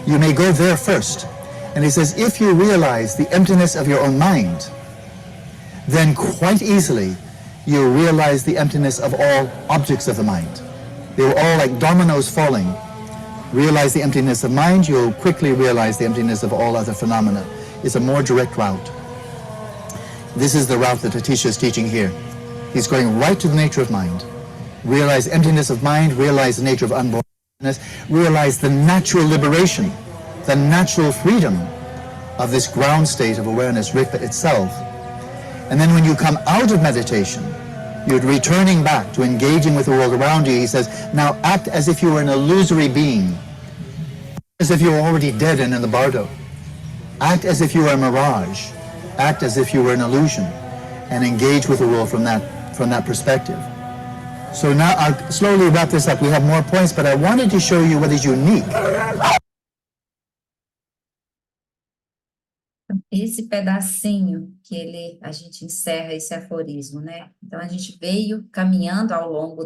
You may go there first. And he says, if you realize the emptiness of your own mind, then quite easily you realize the emptiness of all objects of the mind. They were all like dominoes falling. Realize the emptiness of mind, you'll quickly realize the emptiness of all other phenomena. It's a more direct route. This is the route that Atisha is teaching here. He's going right to the nature of mind. Realize emptiness of mind, realize the nature of unbornness, realize the natural liberation, the natural freedom of this ground state of awareness, Rigpa itself. And then when you come out of meditation, you're returning back to engaging with the world around you. He says, now act as if you were an illusory being, as if you were already dead and in the bardo. Act as if you were a mirage. Act as if you were an illusion, and engage with the world from that perspective. So now I'll slowly wrap this up. We have more points, but I wanted to show you what is unique. esse pedacinho que a gente encerra esse aforismo, né? Então, a gente veio caminhando ao longo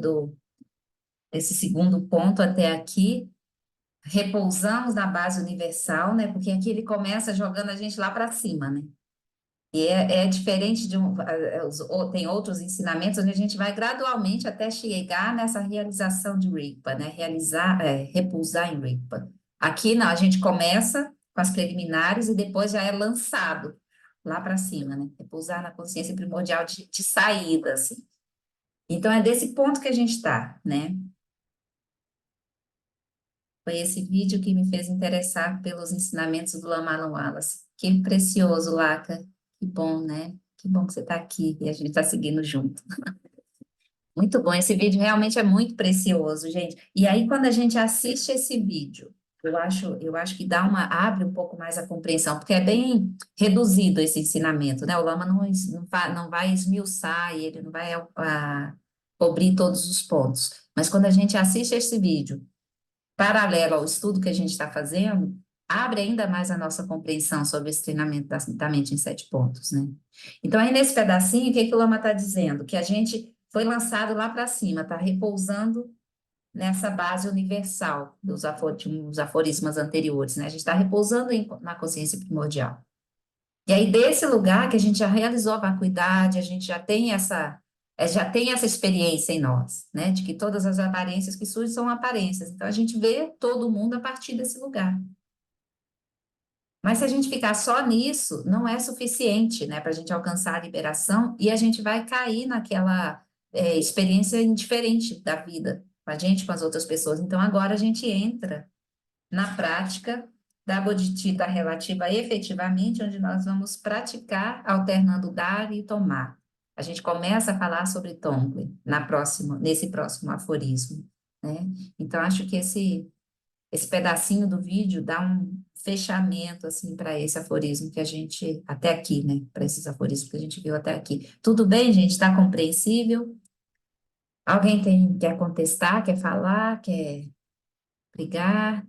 desse segundo ponto até aqui, repousamos na base universal, né? Porque aqui ele começa jogando a gente lá para cima, né? E é diferente tem outros ensinamentos onde a gente vai gradualmente até chegar nessa realização de Rigpa, né? Repousar em Rigpa. Aqui não, a gente começa com as preliminares e depois já é lançado lá para cima, né? Repousar na consciência primordial de saída, assim. Então é desse ponto que a gente está, né? Foi esse vídeo que me fez interessar pelos ensinamentos do Lama Wallace. Que precioso, Laca. Que bom, né? Que bom que você está aqui e a gente está seguindo junto. Muito bom, esse vídeo realmente é muito precioso, gente. E aí, quando a gente assiste esse vídeo, eu acho que abre um pouco mais a compreensão, porque é bem reduzido esse ensinamento, né? O Lama não vai esmiuçar e ele não vai cobrir todos os pontos. Mas quando a gente assiste esse vídeo, paralelo ao estudo que a gente está fazendo, abre ainda mais a nossa compreensão sobre esse treinamento da mente em 7 pontos, né? Então, aí nesse pedacinho, o que que o Lama está dizendo? Que a gente foi lançado lá para cima, está repousando nessa base universal de uns aforismas anteriores, né? A gente está repousando na consciência primordial. E aí, desse lugar que a gente já realizou a vacuidade, a gente já tem essa experiência em nós, né? De que todas as aparências que surgem são aparências. Então, a gente vê todo mundo a partir desse lugar. Mas se a gente ficar só nisso, não é suficiente, né? Para a gente alcançar a liberação e a gente vai cair naquela experiência indiferente da vida, com a gente, com as outras pessoas. Então, agora a gente entra na prática da bodhicitta relativa efetivamente, onde nós vamos praticar alternando dar e tomar. A gente começa a falar sobre Tonglen nesse próximo aforismo, né? Então, acho que esse pedacinho do vídeo dá um fechamento, assim, para esse aforismo que a gente, até aqui, né? Para esses aforismos que a gente viu até aqui. Tudo bem, gente? Está compreensível? Alguém quer contestar, quer falar, quer brigar?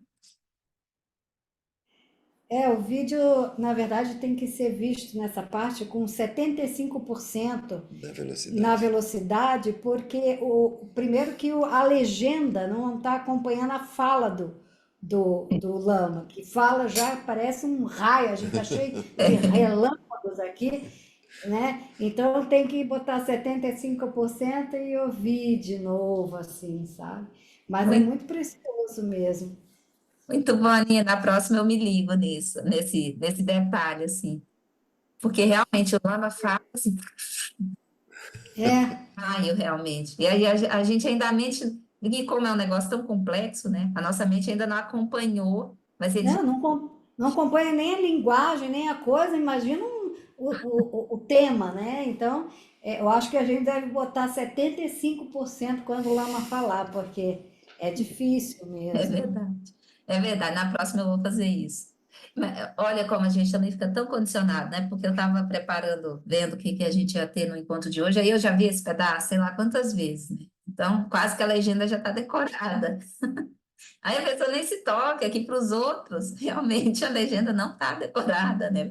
O vídeo, na verdade, tem que ser visto nessa parte com 75% Da na velocidade. velocidade, porque primeiro que a legenda não está acompanhando a fala do Lama, que fala já parece um raio, a gente está cheio de relâmpagos aqui, né? Então tem que botar 75% e ouvir de novo, assim, sabe? Mas é Muito, muito precioso mesmo. muito bom, Aninha. Na próxima eu me ligo nesse detalhe, assim. Porque realmente o Lama fala assim, É, eu realmente. E aí a gente ainda a mente, e como é um negócio tão complexo, né? A nossa mente ainda não acompanhou, mas ele já. não acompanha nem a linguagem, nem a coisa, imagina o tema, né? Então, eu acho que a gente deve botar 75% quando o Lama falar, porque é difícil É mesmo. verdade. É verdade. Na próxima eu vou fazer isso. Olha como a gente também fica tão condicionado, né? Porque eu estava preparando, vendo o que que a gente ia ter no encontro de hoje, aí eu já vi esse pedaço, sei lá quantas vezes, né? Então, quase que a legenda já está decorada. Aí a pessoa nem se toca, aqui para os outros, realmente a legenda não está decorada, né?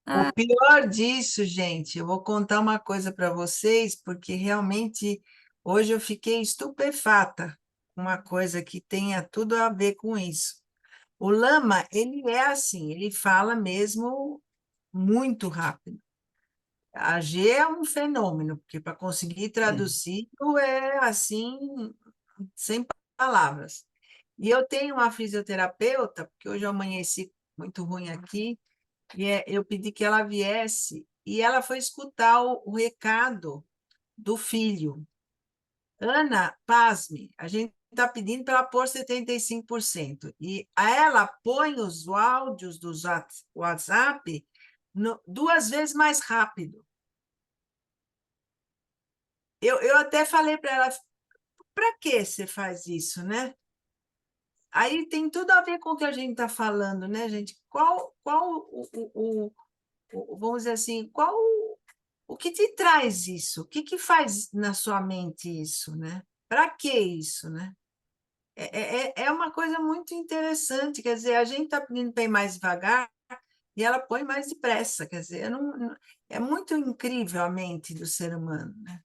O pior disso, gente, eu vou contar uma coisa para vocês, porque realmente hoje eu fiquei estupefata com uma coisa que tenha tudo a ver com isso. O Lama, ele é assim, ele fala mesmo muito rápido. A G é um fenômeno, porque para conseguir traduzir é assim, sem palavras. E eu tenho uma fisioterapeuta, porque hoje eu amanheci muito ruim aqui, eu pedi que ela viesse, e ela foi escutar o recado do filho. Ana, pasme, a gente está pedindo para ela pôr 75%. E ela põe os áudios do WhatsApp 2 vezes mais rápido. Eu até falei para ela, para que você faz isso, né? Aí tem tudo a ver com o que a gente está falando, né, gente? Qual vamos dizer assim, o que te traz isso? O que que faz na sua mente isso, né? Para que isso, né? É uma coisa muito interessante, quer dizer, a gente está pedindo para ir mais devagar, e ela põe mais depressa, quer dizer, é muito incrível a mente do ser humano, né?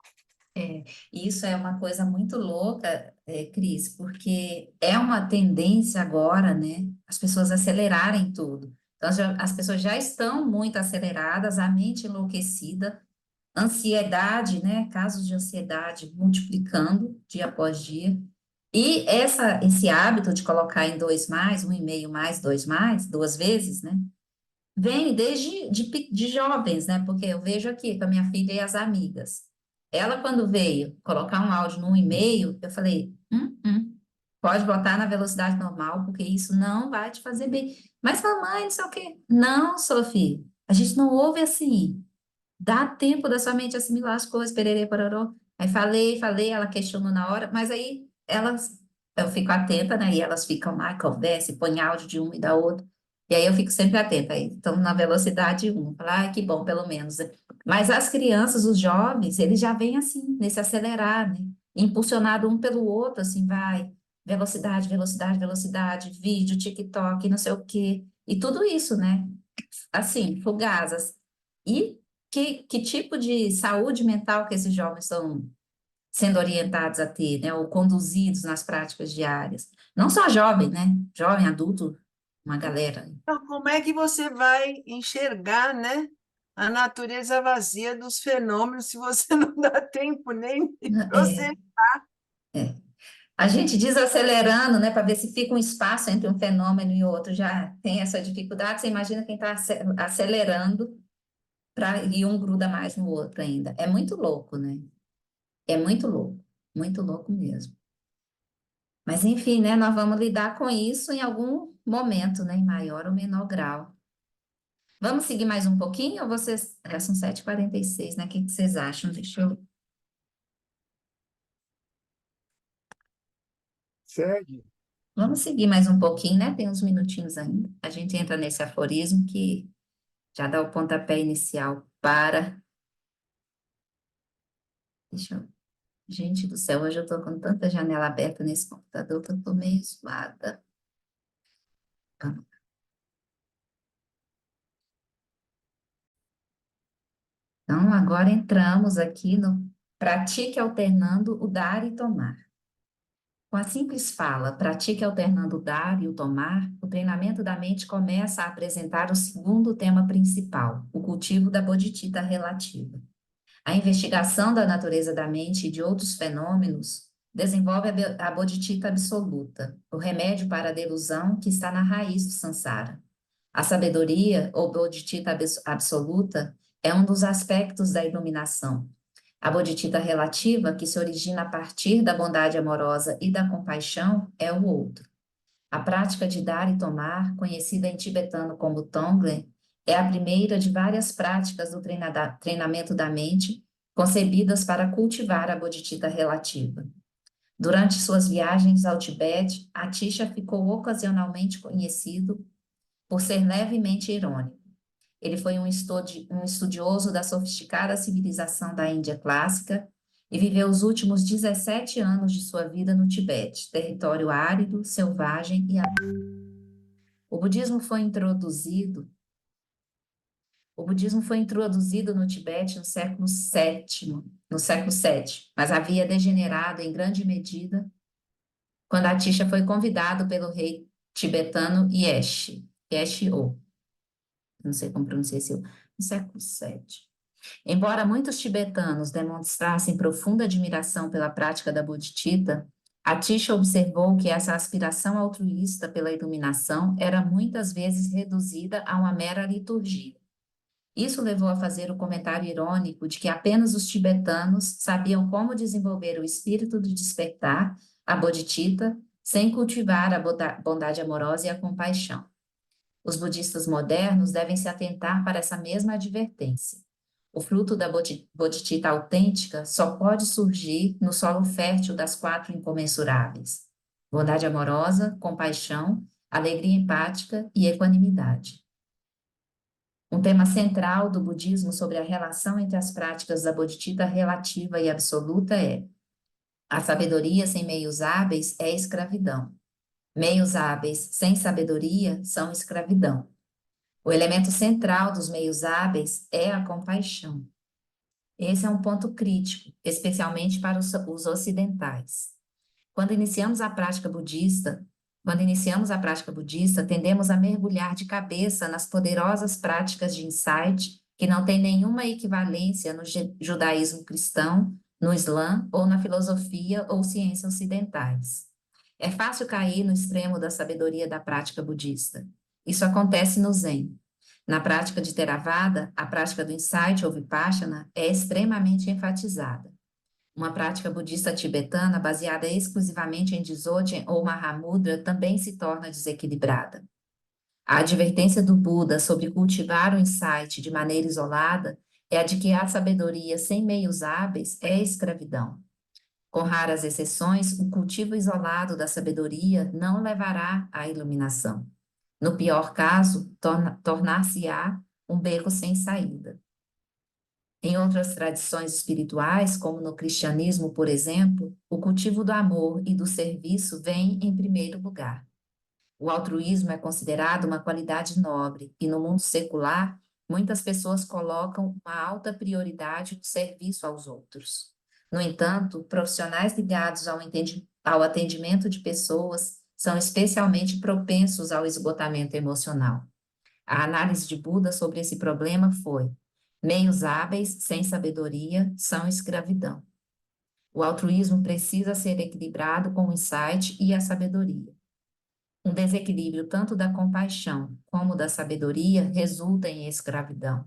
E isso é uma coisa muito louca, Cris, porque é uma tendência agora, né, as pessoas acelerarem tudo. Então, as pessoas já estão muito aceleradas, a mente enlouquecida, ansiedade, né, casos de ansiedade multiplicando dia após dia. E esse hábito de colocar em dois mais, um e meio mais, dois mais, duas vezes, né, vem desde de jovens, né? Porque eu vejo aqui com a minha filha e as amigas. Ela, quando veio colocar um áudio no 1,5, eu falei, pode botar na velocidade normal, porque isso não vai te fazer bem. Mas, mamãe, não sei o quê. Não, Sofia, a gente não ouve assim. Dá tempo da sua mente assimilar as coisas, pererê, pororó. Aí falei, ela questionou na hora, mas aí eu fico atenta, né? E elas ficam lá, conversam, põem áudio de um e da outra. E aí eu fico sempre atenta. Aí estão na velocidade 1. Falar, que bom, pelo menos, né? Mas as crianças, os jovens, eles já vêm assim, nesse acelerar, né? Impulsionado um pelo outro, assim, vai. Velocidade, velocidade, velocidade, vídeo, TikTok, não sei o quê. E tudo isso, né? Assim, fugazes. E que tipo de saúde mental que esses jovens estão sendo orientados a ter, né, ou conduzidos nas práticas diárias? Não só jovem, né? Jovem, adulto, uma galera. Então, como é que você vai enxergar, né, a natureza vazia dos fenômenos se você não dá tempo nem de É, processar? é. A gente desacelerando, né, para ver se fica um espaço entre um fenômeno e outro, já tem essa dificuldade. Você imagina quem está acelerando e um gruda mais no outro ainda. É muito louco, né? É muito louco mesmo. Mas, enfim, né, nós vamos lidar com isso em algum momento, né, em maior ou menor grau. Vamos seguir mais um pouquinho ou vocês... são 7h46, né? O que vocês acham? Deixa eu... Segue. Vamos seguir mais um pouquinho, né? Tem uns minutinhos ainda. A gente entra nesse aforismo que já dá o pontapé inicial para... Deixa eu... Gente do céu, hoje eu tô com tanta janela aberta nesse computador que eu tô meio zoada. Vamos. Então, agora entramos aqui no pratique alternando o dar e tomar. Com a simples fala, pratique alternando o dar e o tomar, o treinamento da mente começa a apresentar o segundo tema principal, o cultivo da bodhicitta relativa. A investigação da natureza da mente e de outros fenômenos desenvolve a bodhicitta absoluta, o remédio para a delusão que está na raiz do samsara. A sabedoria, ou bodhicitta absoluta, é um dos aspectos da iluminação. A bodhicitta relativa, que se origina a partir da bondade amorosa e da compaixão, é o outro. A prática de dar e tomar, conhecida em tibetano como Tonglen, é a primeira de várias práticas do treinamento da mente, concebidas para cultivar a bodhicitta relativa. Durante suas viagens ao Tibete, Atisha ficou ocasionalmente conhecido por ser levemente irônico. Ele foi um estudioso da sofisticada civilização da Índia clássica e viveu os últimos 17 anos de sua vida no Tibete, território árido, selvagem e aberto. O budismo foi introduzido no Tibete no século VII, mas havia degenerado em grande medida quando Atisha foi convidado pelo rei tibetano Yeshe-O, não sei como pronunciar esse, no século VII. Embora muitos tibetanos demonstrassem profunda admiração pela prática da bodhicitta, Atisha observou que essa aspiração altruísta pela iluminação era muitas vezes reduzida a uma mera liturgia. Isso levou a fazer o comentário irônico de que apenas os tibetanos sabiam como desenvolver o espírito do despertar, a bodhicitta, sem cultivar a bondade amorosa e a compaixão. Os budistas modernos devem se atentar para essa mesma advertência. O fruto da bodhicitta autêntica só pode surgir no solo fértil das 4 incomensuráveis: bondade amorosa, compaixão, alegria empática e equanimidade. Um tema central do budismo sobre a relação entre as práticas da bodhicitta relativa e absoluta é: a sabedoria sem meios hábeis é escravidão. Meios hábeis sem sabedoria são escravidão. O elemento central dos meios hábeis é a compaixão. Esse é um ponto crítico, especialmente para os ocidentais. Quando iniciamos a prática budista, tendemos a mergulhar de cabeça nas poderosas práticas de insight que não têm nenhuma equivalência no judaísmo cristão, no Islã ou na filosofia ou ciência ocidentais. É fácil cair no extremo da sabedoria da prática budista. Isso acontece no Zen. Na prática de Theravada, a prática do insight ou Vipassana é extremamente enfatizada. Uma prática budista tibetana baseada exclusivamente em Dzogchen ou Mahamudra também se torna desequilibrada. A advertência do Buda sobre cultivar o insight de maneira isolada é a de que a sabedoria sem meios hábeis é escravidão. Com raras exceções, o cultivo isolado da sabedoria não levará à iluminação. No pior caso, tornar-se-á um beco sem saída. Em outras tradições espirituais, como no cristianismo, por exemplo, o cultivo do amor e do serviço vem em primeiro lugar. O altruísmo é considerado uma qualidade nobre e no mundo secular, muitas pessoas colocam uma alta prioridade no serviço aos outros. No entanto, profissionais ligados ao atendimento de pessoas são especialmente propensos ao esgotamento emocional. A análise de Buda sobre esse problema foi: meios hábeis sem sabedoria são escravidão. O altruísmo precisa ser equilibrado com o insight e a sabedoria. Um desequilíbrio tanto da compaixão como da sabedoria resulta em escravidão.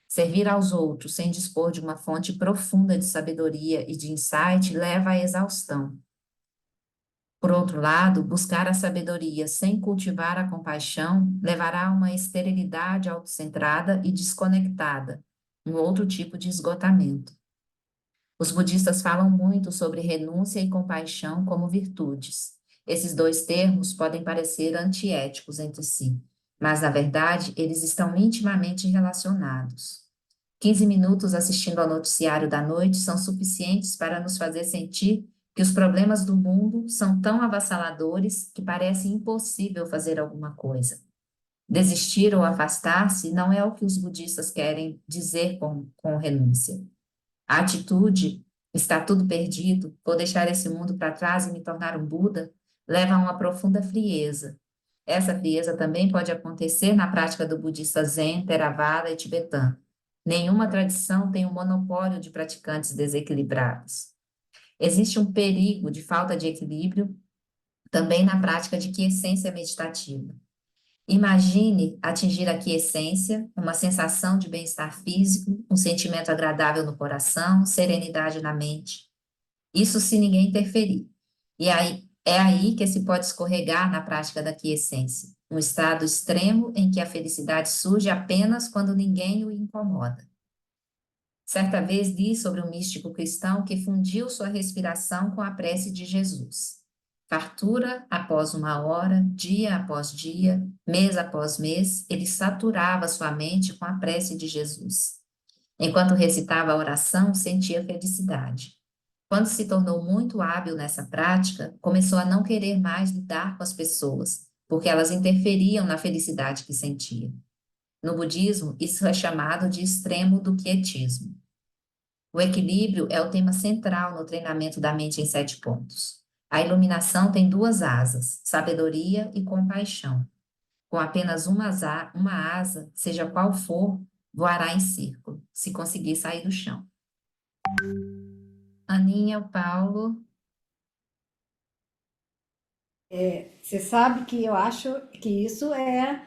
Servir aos outros sem dispor de uma fonte profunda de sabedoria e de insight leva à exaustão. Por outro lado, buscar a sabedoria sem cultivar a compaixão levará a uma esterilidade autocentrada e desconectada, um outro tipo de esgotamento. Os budistas falam muito sobre renúncia e compaixão como virtudes. Esses dois termos podem parecer antiéticos entre si, mas, na verdade, eles estão intimamente relacionados. 15 minutos assistindo ao noticiário da noite são suficientes para nos fazer sentir que os problemas do mundo são tão avassaladores que parece impossível fazer alguma coisa. Desistir ou afastar-se não é o que os budistas querem dizer com renúncia. A atitude, está tudo perdido, vou deixar esse mundo para trás e me tornar um Buda, leva a uma profunda frieza. Essa frieza também pode acontecer na prática do budista Zen, Theravada e tibetano. Nenhuma tradição tem um monopólio de praticantes desequilibrados. Existe um perigo de falta de equilíbrio também na prática de quiescência meditativa. Imagine atingir a quiescência, uma sensação de bem-estar físico, um sentimento agradável no coração, serenidade na mente. Isso se ninguém interferir. E é aí que se pode escorregar na prática da quiescência, um estado extremo em que a felicidade surge apenas quando ninguém o incomoda. Certa vez li sobre um místico cristão que fundiu sua respiração com a prece de Jesus. Fartura após uma hora, dia após dia, mês após mês, ele saturava sua mente com a prece de Jesus. Enquanto recitava a oração, sentia felicidade. Quando se tornou muito hábil nessa prática, começou a não querer mais lidar com as pessoas, porque elas interferiam na felicidade que sentia. No budismo, isso é chamado de extremo do quietismo. O equilíbrio é o tema central no treinamento da mente em 7 pontos. A iluminação tem 2 asas, sabedoria e compaixão. Com apenas uma asa, seja qual for, voará em círculo, se conseguir sair do chão. Aninha, o Paulo. Você sabe que eu acho que isso é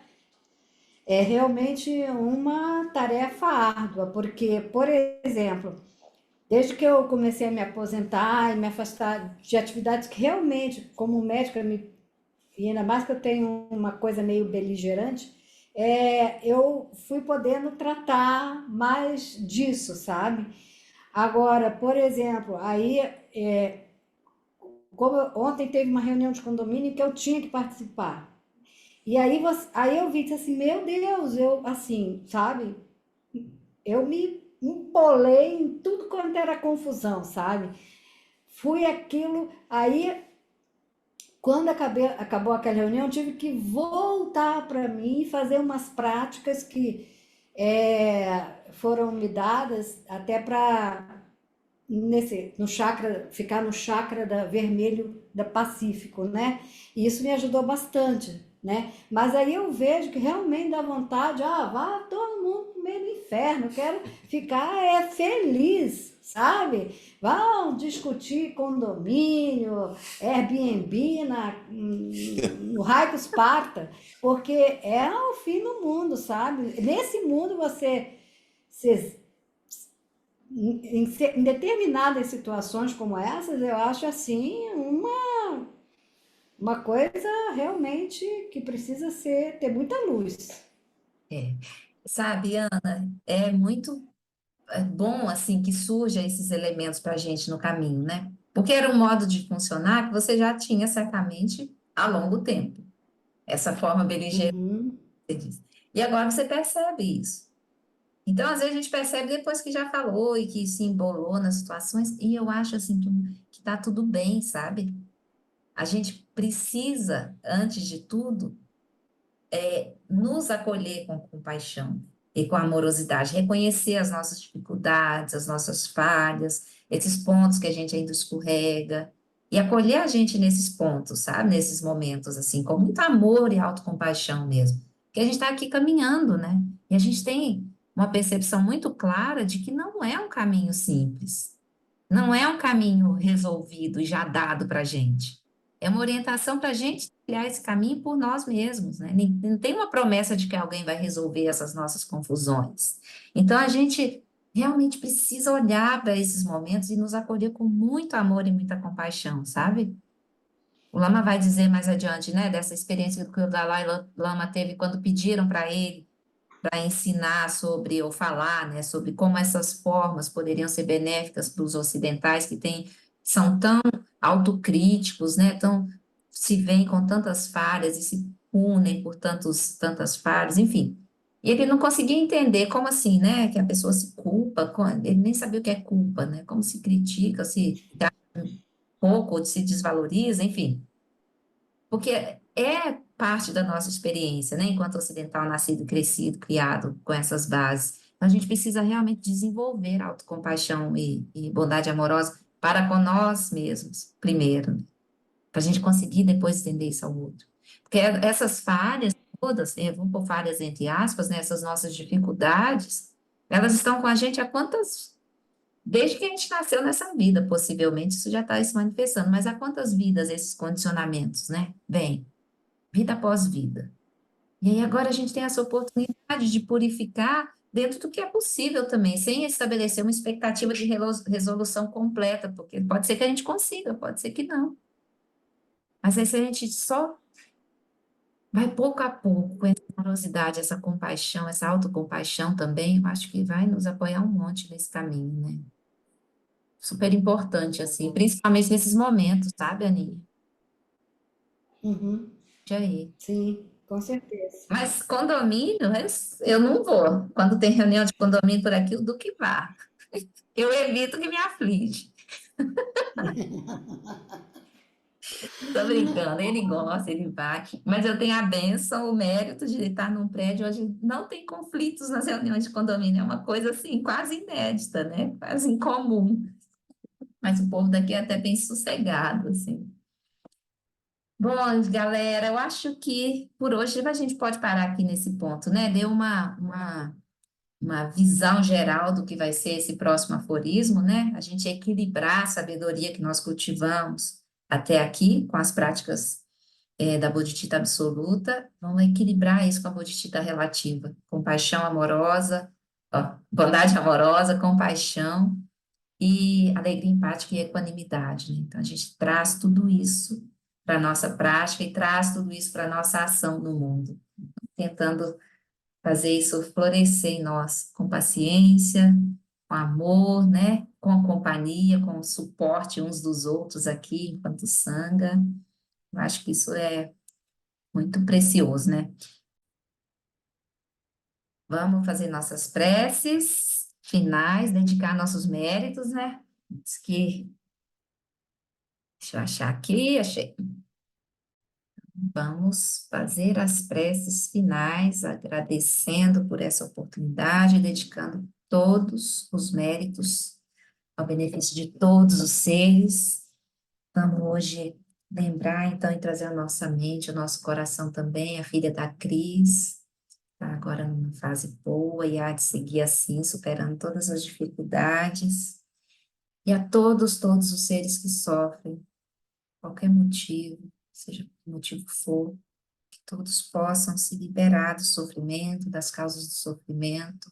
realmente uma tarefa árdua, porque, por exemplo, desde que eu comecei a me aposentar e me afastar de atividades que realmente, como médica, e ainda mais que eu tenho uma coisa meio beligerante, eu fui podendo tratar mais disso, sabe? Agora, por exemplo, como ontem teve uma reunião de condomínio que eu tinha que participar. E aí eu vi assim, meu Deus, eu assim, sabe? Eu me empolei em tudo quanto era confusão, sabe? Fui aquilo, aí quando acabou aquela reunião, eu tive que voltar para mim e fazer umas práticas que foram me dadas até para no chakra, ficar no chakra vermelho da Pacífico, né? E isso me ajudou bastante, né? Mas aí eu vejo que realmente dá vontade, vá todo mundo pro meio do inferno, eu quero ficar feliz, sabe? Vão discutir condomínio, Airbnb no raio dos Esparta, porque é o fim do mundo, sabe? Nesse mundo você em determinadas situações como essas, eu acho assim uma coisa realmente que precisa ter muita luz. É. Sabe, Ana, é muito bom assim que surjam esses elementos para a gente no caminho, né? Porque era um modo de funcionar que você já tinha certamente há longo tempo. Essa forma beligerante, Uhum, você diz. E agora você percebe isso. Então, às vezes, a gente percebe depois que já falou e que se embolou nas situações, e eu acho assim que tá tudo bem, sabe? A gente precisa, antes de tudo, nos acolher com compaixão e com amorosidade, reconhecer as nossas dificuldades, as nossas falhas, esses pontos que a gente ainda escorrega, e acolher a gente nesses pontos, sabe? Nesses momentos, assim, com muito amor e autocompaixão mesmo. Porque a gente está aqui caminhando, né? E a gente tem uma percepção muito clara de que não é um caminho simples. Não é um caminho resolvido e já dado para a gente. É uma orientação para a gente criar esse caminho por nós mesmos, né? Não tem uma promessa de que alguém vai resolver essas nossas confusões. Então, a gente realmente precisa olhar para esses momentos e nos acolher com muito amor e muita compaixão, sabe? O Lama vai dizer mais adiante, né, dessa experiência que o Dalai Lama teve quando pediram para ele para ensinar sobre, ou falar, né, sobre como essas formas poderiam ser benéficas para os ocidentais são tão autocríticos, né, tão, se veem com tantas falhas e se punem por tantas falhas, enfim. E ele não conseguia entender como assim, né, que a pessoa se culpa, ele nem sabia o que é culpa, né, como se critica, se dá um pouco, ou se desvaloriza, enfim. Porque é parte da nossa experiência, né? Enquanto ocidental, nascido, crescido, criado com essas bases. Então, a gente precisa realmente desenvolver autocompaixão e bondade amorosa para com nós mesmos, primeiro, para a gente conseguir depois estender isso ao outro. Porque essas falhas todas, eu vou pôr falhas entre aspas, né? Essas nossas dificuldades, elas estão com a gente há quantas... Desde que a gente nasceu nessa vida, possivelmente, isso já está se manifestando, mas há quantas vidas esses condicionamentos, né? Vem vida após vida. E aí agora a gente tem essa oportunidade de purificar dentro do que é possível também, sem estabelecer uma expectativa de resolução completa, porque pode ser que a gente consiga, pode ser que não. Mas aí se a gente só vai pouco a pouco, com essa amorosidade, essa compaixão, essa autocompaixão também, eu acho que vai nos apoiar um monte nesse caminho, né? Super importante, assim, principalmente nesses momentos, sabe, Aninha? uhum, E aí? sim, com certeza. Mas condomínio, eu não vou. Quando tem reunião de condomínio por aqui, o do que vá. Eu evito que me aflige. Tô brincando, ele gosta, ele vai. Mas eu tenho a bênção, o mérito de estar num prédio onde não tem conflitos nas reuniões de condomínio. É uma coisa assim, quase inédita, né? Quase incomum. Mas o povo daqui é até bem sossegado, assim. Bom, galera, eu acho que por hoje a gente pode parar aqui nesse ponto, né? Deu uma visão geral do que vai ser esse próximo aforismo, né? A gente equilibrar a sabedoria que nós cultivamos até aqui com as práticas da bodhicitta absoluta, vamos equilibrar isso com a bodhicitta relativa, compaixão amorosa, ó, bondade amorosa, compaixão e alegria empática e equanimidade, né? Então a gente traz tudo isso para a nossa prática e traz tudo isso para a nossa ação no mundo, tentando fazer isso florescer em nós com paciência, com amor, né? Com companhia, com o suporte uns dos outros aqui, enquanto sanga. Eu acho que isso é muito precioso, né? Vamos fazer nossas preces finais, dedicar nossos méritos, né? Diz que, deixa eu achar aqui, achei. Vamos fazer as preces finais, agradecendo por essa oportunidade, dedicando todos os méritos ao benefício de todos os seres. Vamos hoje lembrar, então, e trazer à nossa mente, ao nosso coração também, a filha da Cris, está agora numa fase boa e há de seguir assim, superando todas as dificuldades. E a todos os seres que sofrem, qualquer motivo, seja que motivo for, que todos possam se liberar do sofrimento, das causas do sofrimento,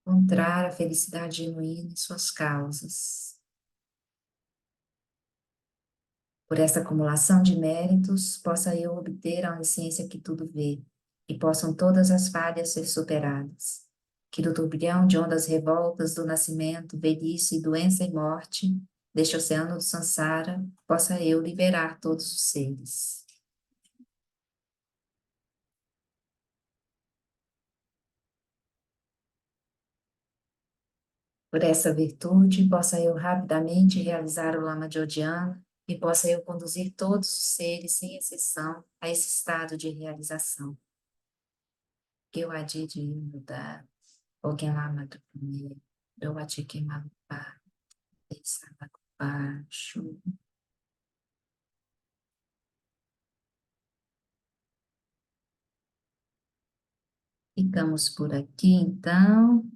encontrar a felicidade genuína em suas causas. Por essa acumulação de méritos, possa eu obter a onisciência que tudo vê, e possam todas as falhas ser superadas. Que do turbilhão de ondas revoltas do nascimento, velhice, doença e morte, deste oceano do Sansara, possa eu liberar todos os seres. Por essa virtude, possa eu rapidamente realizar o Lama Jodiana e possa eu conduzir todos os seres, sem exceção, a esse estado de realização. Que eu adide mudar, alguém Lama do primeiro, eu adike malupa, desalacupa, chu. Ficamos por aqui, então.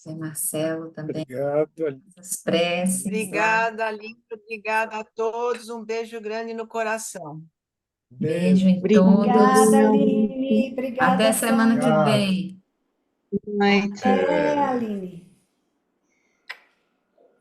José Marcelo também, Obrigado, Aline. as preces lá. Obrigada, Aline, obrigada a todos. Um beijo grande no coração. Beijo em Obrigada, todos. Aline. Obrigada, Até semana que Sandra. Obrigado. vem. Até, Aline.